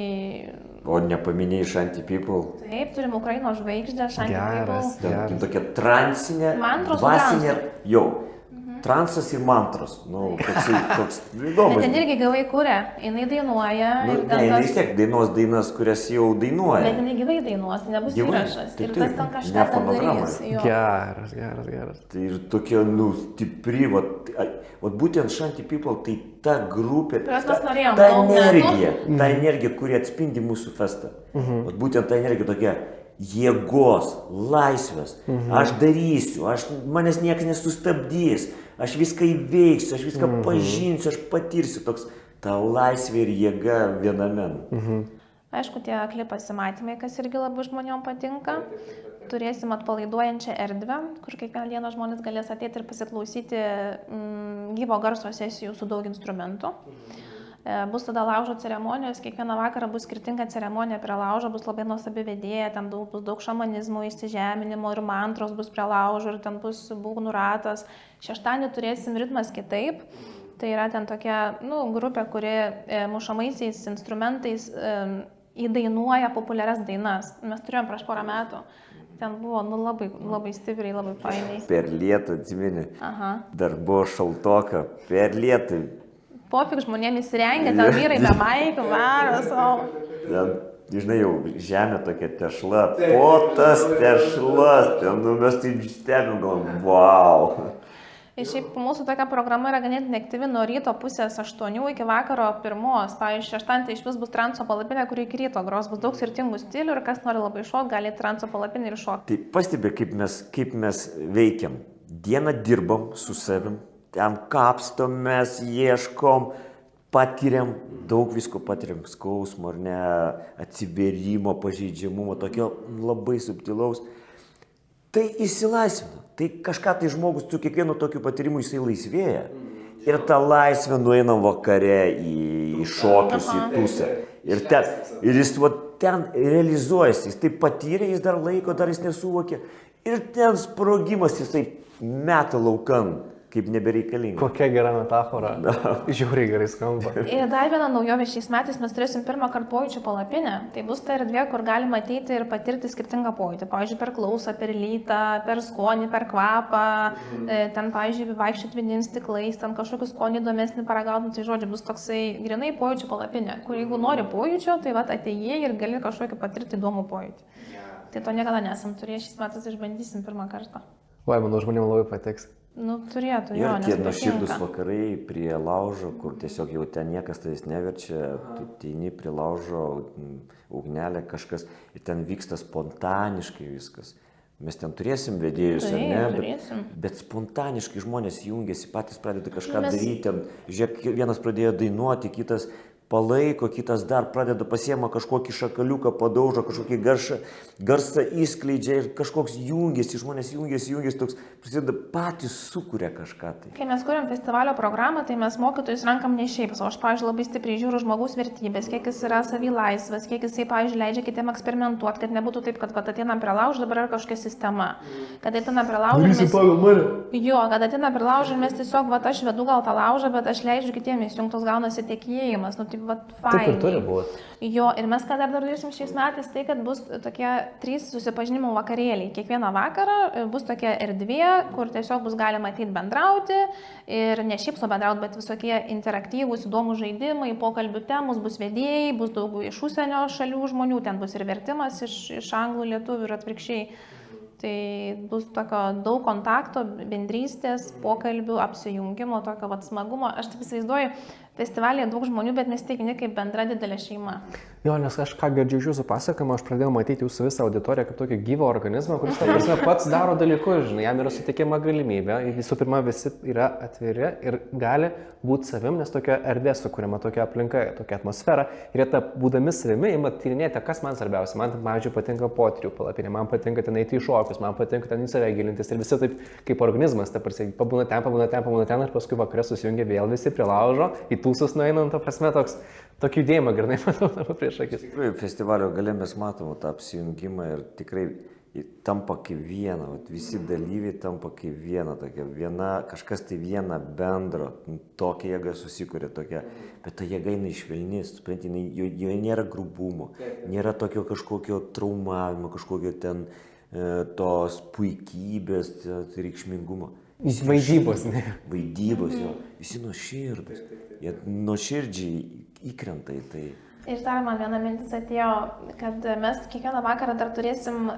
O nepaminėjai Shanty People? Taip, turim Ukrainos žvaigždę, Shanty People. Ten tokia transinė, dvasinė, jau. Transas ir mantras, toks įdomus. Bet ten irgi gyvai kuria, jinai dainuoja. Jinai vis tiek dainuos dainas, kurias jau dainuoja. Bet jinai gyvai dainuos, tai nebus įrašas. Ir tas ten kažką ten darys. Geras. Tai ir tokia, stipri, būtent Shanty People, tai ta grupė, ta energija, kuri atspindi mūsų festą. Būtent ta energija tokia jėgos, laisvės, aš darysiu, manęs niekas nesustabdys, aš viską įveiksiu, aš viską pažinsiu, aš patirsiu, toks ta laisvė ir jėga viename. Aišku, tie pasimatymai, kas irgi labai žmonėm patinka. Turėsim atpalaiduojančią erdvę, kur kiekvieną dieną žmonės galės ateiti ir pasiklausyti gyvo garso sesijų su daug instrumentų. Bus tada laužo ceremonijos, kiekvieną vakarą bus skirtinga ceremonija prie laužo, bus labai nuostabi vedėja, ten bus daug šamanizmo, įsižeminimo ir mantros bus prie laužo ir ten bus būgnų ratas. Šeštadienį turėsim ritmas kitaip, tai yra ten tokia grupė, kuri mušamaisiais instrumentais įdainuoja populiarias dainas. Mes turėjom prieš porą metų. Ten buvo labai stipriai, labai fainiai. Per lietų, atsimeni, dar buvo šaltoka, per lietų. Pofik žmonėm įsirengia, ten vyrai be maikių, varo savo. Ten, žinai, jau žemė tokia tešla, potas tešlas, ten mes taip stebim, galvom, wow. Ir šiaip mūsų tokia programa yra ganėtinai aktyvi nuo ryto 7:30 iki vakaro 1:00. Pavyzdžiui, šeštadienį iš vis bus transo palapinė, kuri iki ryto gros, bus daug skirtingų stilių ir kas nori labai šokti, gali transo palapinę ir šokti. Tai pastebi, kaip mes veikiam. Dieną dirbam su savim. Ten kapstomės, ieškom, patiriam, daug visko patiriam, skausmo, ar ne, atsivėrimo, pažeidžiamumo, tokio labai subtilaus. Tai įsilaisvina, tai kažką tai žmogus su kiekvienu tokiu patyrimu jisai laisvėja. Ir tą laisvę nueinam vakare į šokius, į pusę. Ir jis ten realizuojasi, jis tai patyrė, jis dar laiko, dar jis nesuvokė. Ir ten sprogimas jisai meta laukan. Kaip nebereikalinga. Kokia gera metafora. Žiauriai gerai skamba. Ir dar viena naujovė šiais metais mes turėsim pirmą kartą pojūčių palapinę. Tai bus ta erdvė, kur galima ateiti ir patirti skirtingą pojūtį. Pavyzdžiui, per klausą, per lytą, per skonį, per kvapą. Ten, pavyzdžiui, vaikščioti vidiniais stiklais, ten kažkokius skonį įdomesnį paragauti. Tai žodžiu, bus toksai grinai pojūčių palapinė, kur jeigu nori pojūčio, tai atėjai ir gali kažkokį patirti įdomų pojūtį. Tai to niekada nesam turėję, šiais metais išbandysim pirmą kartą. Manau, žmonėms labai patiks. Turėtų, jo, nes tie nuoširdūs vakarai prie laužo, kur tiesiog jau ten niekas tavęs neverčia, tu teini prie laužo, ugnelė kažkas ir ten vyksta spontaniškai viskas. Mes ten turėsim vedėjus, ar ne, bet spontaniškai žmonės jungiasi, patys pradeda kažką daryti, ten, žiūrėk, vienas pradėjo dainuoti, kitas palaiko, kitas dar pradeda pasiema kažkokį šakaliuką, padaužo, kažkokį garsą išskleidžia ir kažkoks jungiasi, žmonės jungiasi, toks prasideda patys sukuria kažką. Tai. Kai mes kuriam festivalio programą, tai mes mokytojus rankam ne šiaip, o aš, pavyzdžiui, labai stipriai žiūriu žmogaus vertybės, kiek jis yra savilaisvas, kiek jisai, pavyzdžiui, leidžia kitiem eksperimentuoti, kad nebūtų taip, kad ateinam prie laužo, dabar yra kažkokia sistema. Kad ateinam prie laužo, mes tiesiog, aš vedu gal tą laužą, bet aš leidžiu kitiems įsijungtos, gaunasi tekėjimas, tai fainai. Taip ir turi būti. Jo, ir mes ką dar darysim šiais metais, tai kad bus tokie 3 susipažinimo vakarėliai. Kiekvieną vakarą bus tokia erdvė, kur tiesiog bus galima ateit bendrauti ir ne šiaip su bendrauti, bet visokie interaktyvūs, įdomus žaidimai, pokalbių temos, bus vedėjai, bus daug iš užsienio šalių žmonių, ten bus ir vertimas iš anglų, lietuvių ir atvirkščiai. Tai bus tokio daug kontakto, bendrystės, pokalbių, apsijungimo, tokio smagumo. Aš taip įsivaizduoju, festivalyje daug žmonių, bet nesitikini kaip bendra didelė šeima. Jo, nes aš ką girdžiu iš jūsų pasakojimo, aš pradėjau matyti jūsų visą auditoriją kaip tokį gyvą organizmą, kuris ta prasme pats daro dalykus, žinai, jam yra sutikima galimybė. Visų pirma, visi yra atviri ir gali būti savim, nes tokia erdvė sukūrima, tokia aplinka, tokia atmosfera. Ir jie būdami savimi, ima tyrinėti, kas man svarbiausia. Man, pavyzdžiui, patinka potyrių palapinė, man patinka ten eiti į šokius, man patinka ten į save gilintis. Ir visi taip kaip organizmas, ta prasme, pabūna ten ir paskui vakare susijungia vėl visi prie laužo, į tūsus nueinant, ta prasme, tokį judėjimą, grinai matau prieš akis. Tikrai festivalio gale mes matome tą apsijungimą ir tikrai tampa kaip viena, visi dalyviai tampa kaip viena, kažkas tai viena bendro, tokia jėga susikuria tokia, bet ta jėga eina iš švelnis, joje nėra grubumo, nėra tokio kažkokio traumavimo, kažkokio ten tos puikybės, reikšmingumo. Vaidybos, ne? Vaidybos, jo. Visi nuoširdus. Jie nuoširdžiai įkrenta į tai. Ir dar man viena mintis atėjo, kad mes kiekvieną vakarą dar turėsim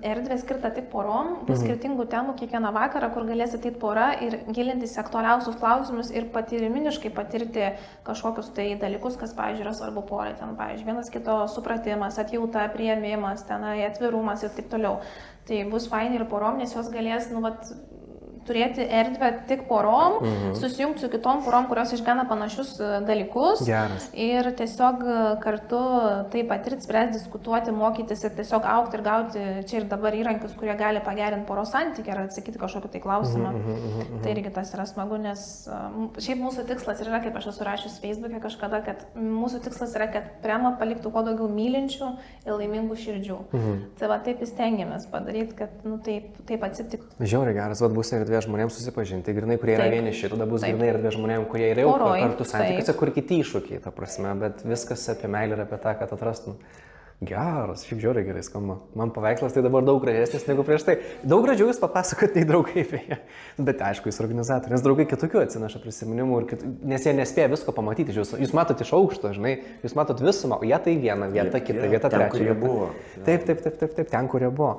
erdvę skirtą tik porom, bus skirtingų temų kiekvieną vakarą, kur galės ateiti pora ir gilintis aktualiausius klausimus ir patyriminiškai patirti kažkokius tai dalykus, kas, pavyzdžiui, yra svarbu porai. Ten, pavyzdžiui, vienas kito supratimas, atjauta, priėmimas, atvirumas ir taip toliau. Tai bus fainai ir porom, nes jos galės, turėti erdvę tik porom, susijungti su kitom porom, kurios išgana panašius dalykus. Geras. Ir tiesiog kartu tai patirti, spręsti, diskutuoti, mokytis ir tiesiog augti ir gauti čia ir dabar įrankius, kurie gali pagerinti poros santykį ar atsakyti kažkokį tai klausimą. Tai irgi tas yra smagu, nes šiaip mūsų tikslas yra, kaip aš esu rašius Facebook'e kažkada, kad mūsų tikslas yra, kad Prema paliktų kuo daugiau mylinčių ir laimingų širdžių. Tai taip įstengiamės padaryti, kad taip atsitiktų. Žiauriai geras, bus erdvė žmonėms susipažinti, grinai, kurie yra vieniši, tada bus grinai erdvė žmonėms, kurie yra jau kartu santykiuose, kur kiti iššūkiai, ta prasme, bet viskas apie meilę ir apie tą, kad atrastum. Geras, šiaip žiauriai gerai skamba. Man paveikslas tai dabar daug gražesnis negu prieš tai. Daug gražiau jūs papasakot, nei draugai beje. Bet aišku, jūs organizatoriai, nes draugai kitokių atsineša prisiminimų, nes jie nespėja visko pamatyti. Jūs matot iš aukšto, žinai, jūs matot visumą, o jie tai viena vieta, kita vieta, trečia vieta. Taip, ten, kur jie buvo.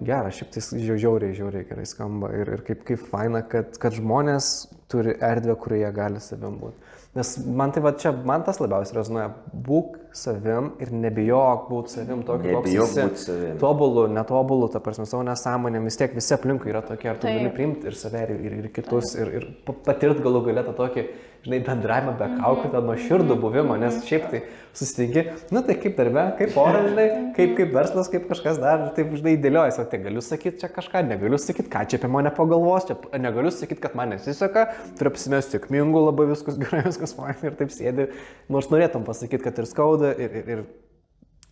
Geras, šiaip tai žiauriai gerai skamba ir kaip faina, kad žmonės turi erdvę, kurioje gali savim būti. Nes man tai čia, man tas labiausiai rezonuoja, būk savim ir nebijok būti savim tokiu, koks esi, tobulu, netobulu, ta prasme, savo nesąmonėm, vis tiek visi aplinkui yra tokie, ar tu gali priimti ir save, ir kitus, ir patirti galų galę tą tokį, žinai, bendravimą be kaukių, tą nuoširdų buvimą, nes šiaip tai susitinki, tai kaip darbe, kaip ora, žinai, kaip verslas, kaip kažkas dar, taip, žinai, dėliojasi, o tai galiu sakyti čia kažką, negaliu sakyti, ką čia apie mane pagalvos, čia negaliu sakyti, kad man nesiseka, turiu apsimesti sėkmingu, labai viskas gerai, viskas fain ir taip sėdi, nors norėtum pasakyti, kad ir skauda, ir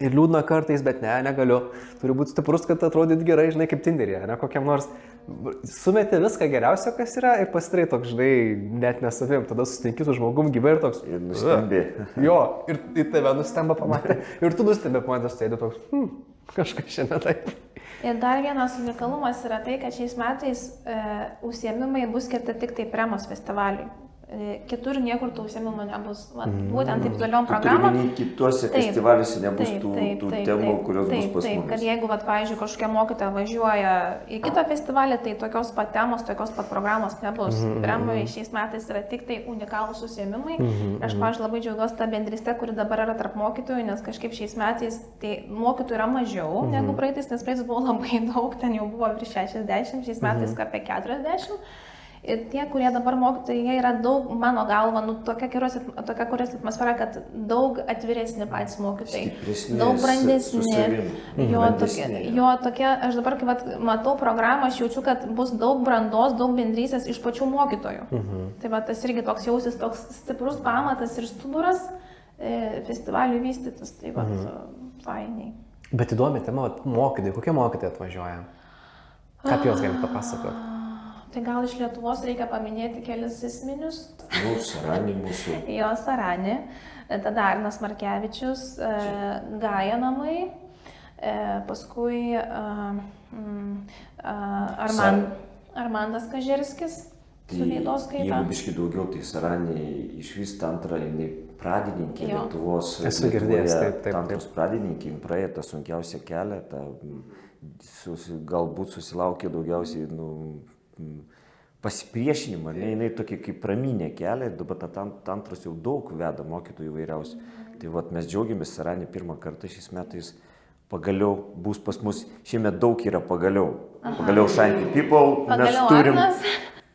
liūdna kartais, bet negaliu, turiu būti stiprus, kad atrodyt gerai, žinai, kaip Tinderyje, kokiam nors. Sumeti viską geriausio, kas yra ir pasidarai toks, žinai, net nesavim, tada susitinki su žmogum gyvai ir toks. Ir nustembi. Jo, ir tave nustemba pamatė. Ir tu nustembi pamatė, sėdi toks, kažkas šiandien taip. Ir dar vienas unikalumas yra tai, kad šiais metais užsiėmimai bus skirti tik tai Premos festivaliui. Kitur niekur tų užsiėmimų nebus. Būtent taip toliau programą. Kitose festivaliuose nebus tų temų, kurios bus pas mus. Kad jeigu, pavyzdžiui, kažkokia mokytoja važiuoja į kitą festivalį, tai tokios pat temos, tokios pat programos nebus. Premoje šiais metais yra tik tai unikalūs užsiėmimai. Aš, pavyzdžiui, labai džiaugiuosi tą bendrystę, kuri dabar yra tarp mokytojų, nes kažkaip šiais metais tai mokytojų yra mažiau negu praeitais, nes praeitais buvo labai daug, ten jau buvo virš 60, šiais metais apie 40. Ir tie, kurie dabar mokytojai, jie yra daug, mano galva, tokia kurios atmosfera, kad daug atviresni patys mokytojai. Stipresni, daug brandesni. Jo tokie, aš dabar, kai matau programą, aš jaučiu, kad bus daug brandos, daug bendrystės iš pačių mokytojų. Tai tas irgi toks jausis, toks stiprus pamatas ir stuburas festivaliui vystytis. Tai fainiai. Bet įdomi tema, mokytojai, kokie mokytojai atvažiuoja? Ką apie juos galite papasakoti? Tai gal iš Lietuvos reikia paminėti kelis esminius. Saranį mūsų. Jo, Saranį, tada Arnas Markevičius, Gaja namai, paskui Armandas Kažerskis su Leidos kaita. Jeigu biški daugiau, tai Saranį iš vis tantra, jinai pradininkė Lietuvos. Esu girdėjęs, taip. Tantros pradininkė, praėjo tą sunkiausią kelią, galbūt susilaukė daugiausiai pasipriešinimą, jinai tokia kaip raminė kelia ir dabar tantras jau daug veda mokytojų įvairiausių. Tai mes džiaugiamės Saranį pirmą kartą šiais metais, pagaliau bus pas mus, šiemet daug yra pagaliau. Pagaliau Shanty People, mes turim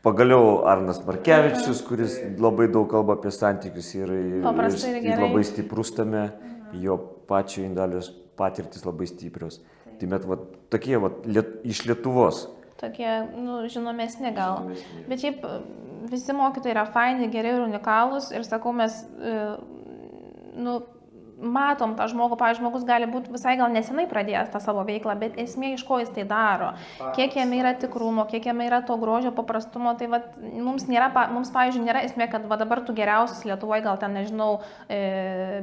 pagaliau Arnas Markevičius, kuris labai daug kalba apie santykius ir labai stiprus tame, jo pačio Indalios patirtis labai stiprios. Tai met tokie iš Lietuvos. Tokie, žinomesni gal. Bet šiaip visi mokytojai yra faini, geri ir unikalūs ir sakau, mes matom tą žmogų, pavyzdžiui, žmogus gali būti visai gal nesenai pradėjęs tą savo veiklą, bet esmė iš ko jis tai daro, kiek jame yra tikrumo, kiek jame yra to grožio, paprastumo, tai mums, pavyzdžiui, nėra esmė, kad dabar tu geriausias Lietuvoje, gal ten, nežinau,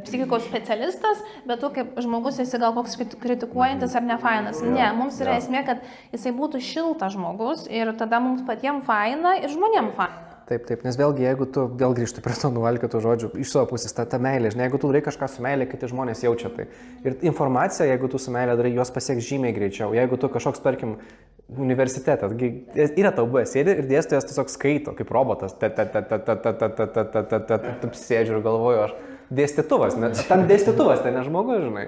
psichikos specialistas, bet tu kaip žmogus esi gal koks kritikuojantis ar nefainas. Ne, mums yra esmė, kad jisai būtų šiltas žmogus ir tada mums patiems faina ir žmonėms faina. Taip, nes vėlgi, jeigu tu vėl grįžti prie to nuvalkėtų žodžių, iš savo pusės, ta meilė, žinai, jeigu tu darai kažką su meilė, kiti žmonės jaučia tai. Ir informacija, jeigu tu su meilė darai, jos pasieks žymiai greičiau. Jeigu tu kažkoks, tarkim, universitetas, yra tau buvęs, sėdi ir dėstytojas tiesiog skaito, kaip robotas, sėdžiu ir galvoju, aš dėstytuvas, net tam dėstytuvas, tai ne žmogus, žinai.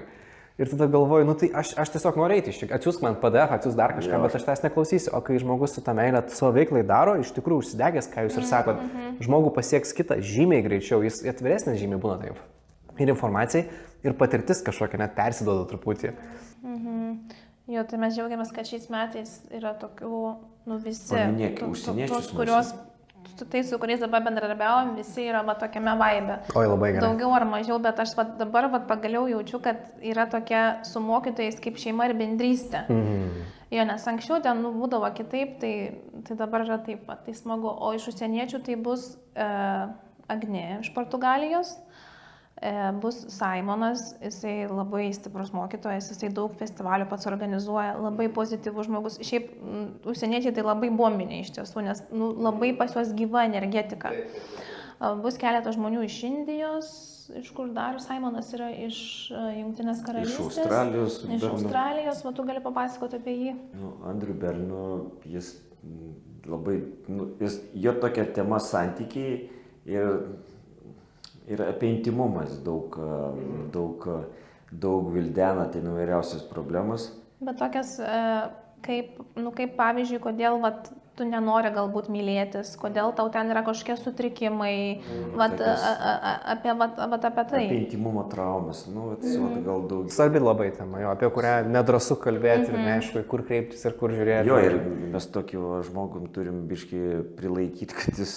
Ir tada galvoju, tai aš tiesiog noriu eiti, atsiųsk man PDF, atsiųsk dar kažką, bet aš tavęs neklausysiu. O kai žmogus su tą meilę savo veiklai daro, iš tikrųjų užsidegęs, ką jūs ir sakot, žmogų pasieks kitą žymiai greičiau, jis atviresnis žymiai būna taip. Ir informacijai, ir patirtis kažkokia net persiduoda truputį. Jo, tai mes džiaugiamės, kad šiais metais yra tokių, visi, paminėk, užsieniečius, kurios tai, su kuriais dabar bendradarbiavom, visi yra tokiame vaibe. Oi, labai gerai. Daugiau ar mažiau, bet aš dabar pagaliau jaučiu, kad yra tokia su mokytojais kaip šeima ir bendrystė. Jo, nes anksčiau ten būdavo kitaip, tai dabar yra taip pat, tai smagu. O iš užsieniečių tai bus Agnė iš Portugalijos, bus Simonas, jisai labai stiprus mokytojas, jisai daug festivalių pats organizuoja, labai pozityvus žmogus. Šiaip užsieniečiai tai labai bombiniai iš tiesų, nes labai pas juos gyva energetika. Bus keletas žmonių iš Indijos, iš kur dar Simonas yra iš Jungtinės karalystės. Iš Australijos, tu gali papasakoti apie jį. Andrių Bernių, jis labai, jo tokia tema santykiai ir apie intimumas daug vildena, tai įvairiausias problemas. Bet tokias, kaip pavyzdžiui, kodėl tu nenori galbūt mylėtis, kodėl tau ten yra kažkokie sutrikimai, apie tai. Apie intimumo traumas, gal daug. Svarbi labai tema, apie kurią nedrąsu kalbėti ir neaišku, kur kreiptis ir kur žiūrėti. Jo, ir mes tokį žmogum turim biškį prilaikyti, kad jis,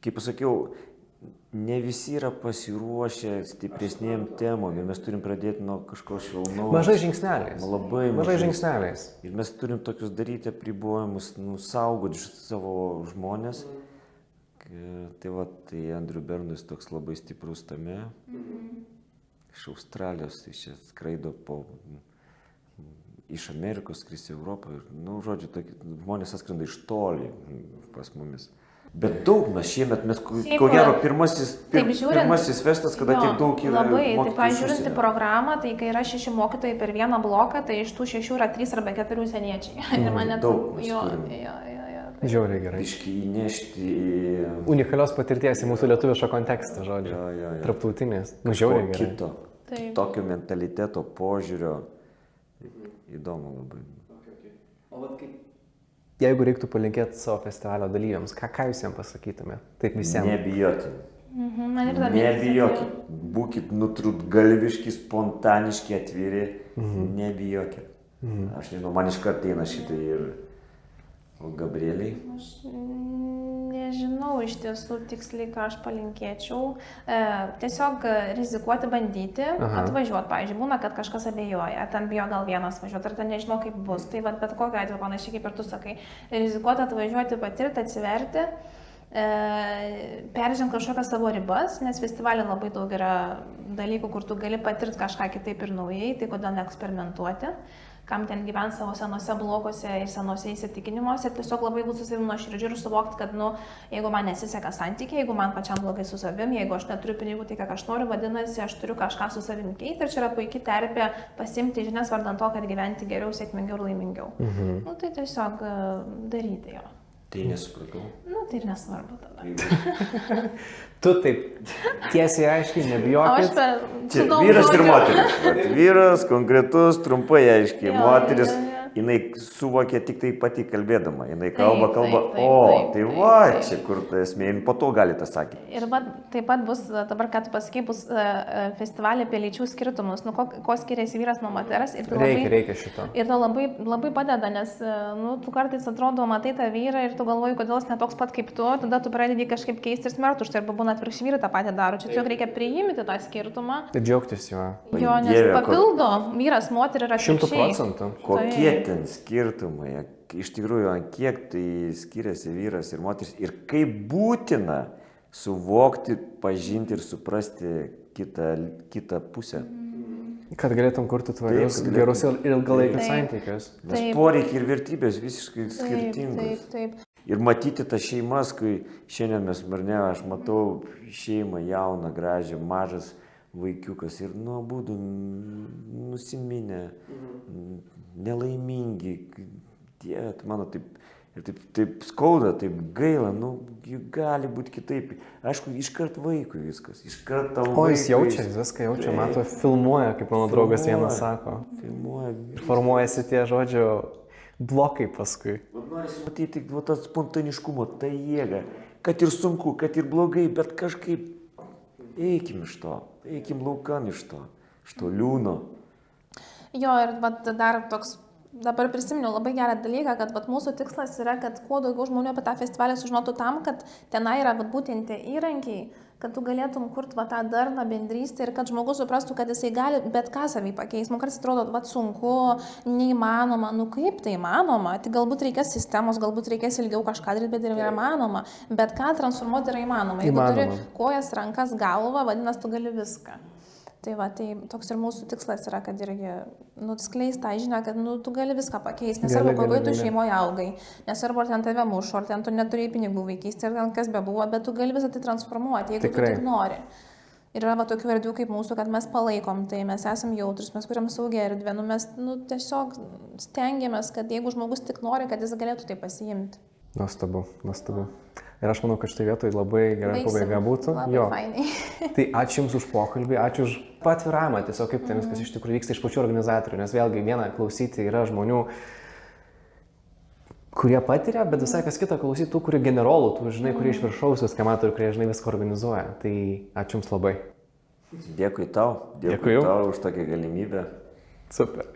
kaip pasakiau, ne visi yra pasiruošę stipresniem temom ir mes turim pradėti nuo kažko švelnaus. Mažai žingsneliais. Labai mažai žingsneliais. Ir mes turim tokius daryti apribojimus, saugoti savo žmonės. Tai Andrių Bernus toks labai stiprus tame. Iš Australijos, iš čia skraido iš Amerikos, skris į Europą. Žodžiu, žmonės atskrenda iš toli pas mumis. Bet daug mes šiemet, ko gero, pirmasis festas, kada tiek daug yra mokytojų. Taip, pažiūrint į programą, tai kai yra 6 mokytojai per vieną bloką, tai iš tų 6 yra 3 arba 4 užsieniečiai. Daug. Žiauriai gerai. Biškį įnešti unikalios patirties į mūsų lietuvišką kontekstą, žodžiu. Tarptautinės. Žiauriai gerai. Kito. Tokio mentaliteto, požiūrio. Įdomu labai. O kaip Jeigu reiktų palinkėti savo festivalio dalyviams, ką jūs jiems pasakytumėte? Taip visiems. Nebijoti. Man ir dar Nebijokit. Būkit nutrūtgalviški, spontaniški, atviri. Nebijokit. Aš nežinau, man iš karto eina šitai ir Gabrieliai. Aš nežinau iš tiesų tiksliai, ką aš palinkėčiau. Tiesiog rizikuoti, bandyti, atvažiuoti. Pavyzdžiui, būna, kad kažkas abejoja, ar ten bijo gal vienas važiuoti, ar ten nežinau, kaip bus. Tai bet kokiu atveju panašiai kaip ir tu sakai. Rizikuoti, atvažiuoti, patirti, atsiverti. Peržengti kažkokias savo ribas, nes festivalį labai daug yra dalykų, kur tu gali patirti kažką kitaip ir naujai, tai kodėl neeksperimentuoti, kam ten gyventi savo senose blokuose ir senose įsitikinimuose ir tiesiog labai būti su savimi nuoširdžiu ir suvokti, kad, jeigu man nesiseka santykiai, jeigu man pačiam blogai su savimi, jeigu aš neturiu pinigų, tai ką aš noriu, vadinasi, aš turiu kažką su savimi keisti ir čia yra puikiai terpė pasimti žinias vardan to, kad gyventi geriau, sėkmingiau ir laimingiau. Tai tiesiog daryti jo. Tai nesupratau. Tai ir nesvarbu tada. Tu taip tiesiai aiškiai, nebijokit. Čia vyras ir moteris. Vyras, konkretus, trumpai aiškiai. Moteris, jinai suvokia tik tai pati kalbėdama. Jinai kalba. Tai va, čia kur ta esmė, po to gali tą sakyti. Ir taip pat bus, dabar ką tu pasakai, bus festivalį apie lyčių skirtumus. Ko skiriasi vyras nuo moters. Reikia šito. Ir to labai padeda, nes tu kartais atrodo, matai tą vyrą ir tu galvoji, kodėl jis netoks pat kaip tu, tada tu pradedi kažkaip keisti ir smerkti už tai, arba būna atvirkščiai vyrai tą patį daro. Čia tiesiog reikia priimti tą skirtumą. Ir džiaugtis juo. Jo, nes papildo vyras, moterį yra 100%. Kokie ten skirtumai, iš tikrųjų, ant kiek tai skiriasi vyras ir moteris ir kaip būtina suvokti, pažinti ir suprasti kitą pusę. Kad galėtum kurti tvarius, gerus ir ilgalaikius santykius. Nes poreikiai ir vertybės visiškai skirtingos. Taip. Ir matyti tas šeimas, kai šiandien mes marne, aš matau šeimą jauną, gražią, mažas vaikiukas ir abudu nusiminę, nelaimingi. Dieve, mano taip skauda, taip gaila, juk gali būti kitaip. Aišku, iškart vaikui viskas, iškart tau vaikui. O jis jaučia, viską jaučia, mato, filmuoja, kaip mano draugas vienas sako. Filmuoja. Formuojasi tie žodžio blokai paskui. Norisi matyti tą spontaniškumą, tą jėgą, kad ir sunku, kad ir blogai, bet kažkaip eikim iš to, eikim laukan iš to liūno. Jo, ir dar toks, dabar prisiminiau labai gerą dalyką, kad mūsų tikslas yra, kad kuo daugiau žmonių apie tą festivalį sužinotų tam, kad tenai yra būtent tie įrankiai, kad tu galėtum kurti tą darną bendrystę ir kad žmogus suprastų, kad jisai gali bet ką savį pakeisti. Man kartais atrodo, sunku, neįmanoma. Kaip tai įmanoma? Tai galbūt reikės sistemos, galbūt reikės ilgiau kažką daryti, bet yra įmanoma. Bet ką transformuoti yra įmanoma. Jeigu turi kojas, rankas, galvą, vadinasi, tu gali viską. Tai toks ir mūsų tikslas yra, kad irgi skleis tą žinią, kad tu gali viską pakeisti, nesvarbu, kokioje tu šeimoje augai, nesvarbu, ar ten tave mušo, ar ten tu neturėjai pinigų vaikystėje, ar ten kas bebuvo, bet tu gali visą tai transformuoti, jeigu tu tik nori. Ir yra tokių erdvių kaip mūsų, kad mes palaikom, tai mes esam jautrus, mes kuriam saugią erdvę, mes tiesiog stengiamės, kad jeigu žmogus tik nori, kad jis galėtų tai pasiimti. Nuostabu. Ir aš manau, kad štai vietoj labai gera pabaiga būtų. Tai ačiū Jums už pokalbį, ačiū už patviramą, tiesiog kaip tai viskas iš tikrųjų vyksta iš pačių organizatorių, nes vėlgi viena klausyti yra žmonių, kurie patiria, bet visai kas kita klausyti tų, kurie generolų, tų, kurie iš viršaus viską mato ir kurie, viską organizuoja. Tai ačiū Jums labai. Dėkui tau už tokią galimybę. Super.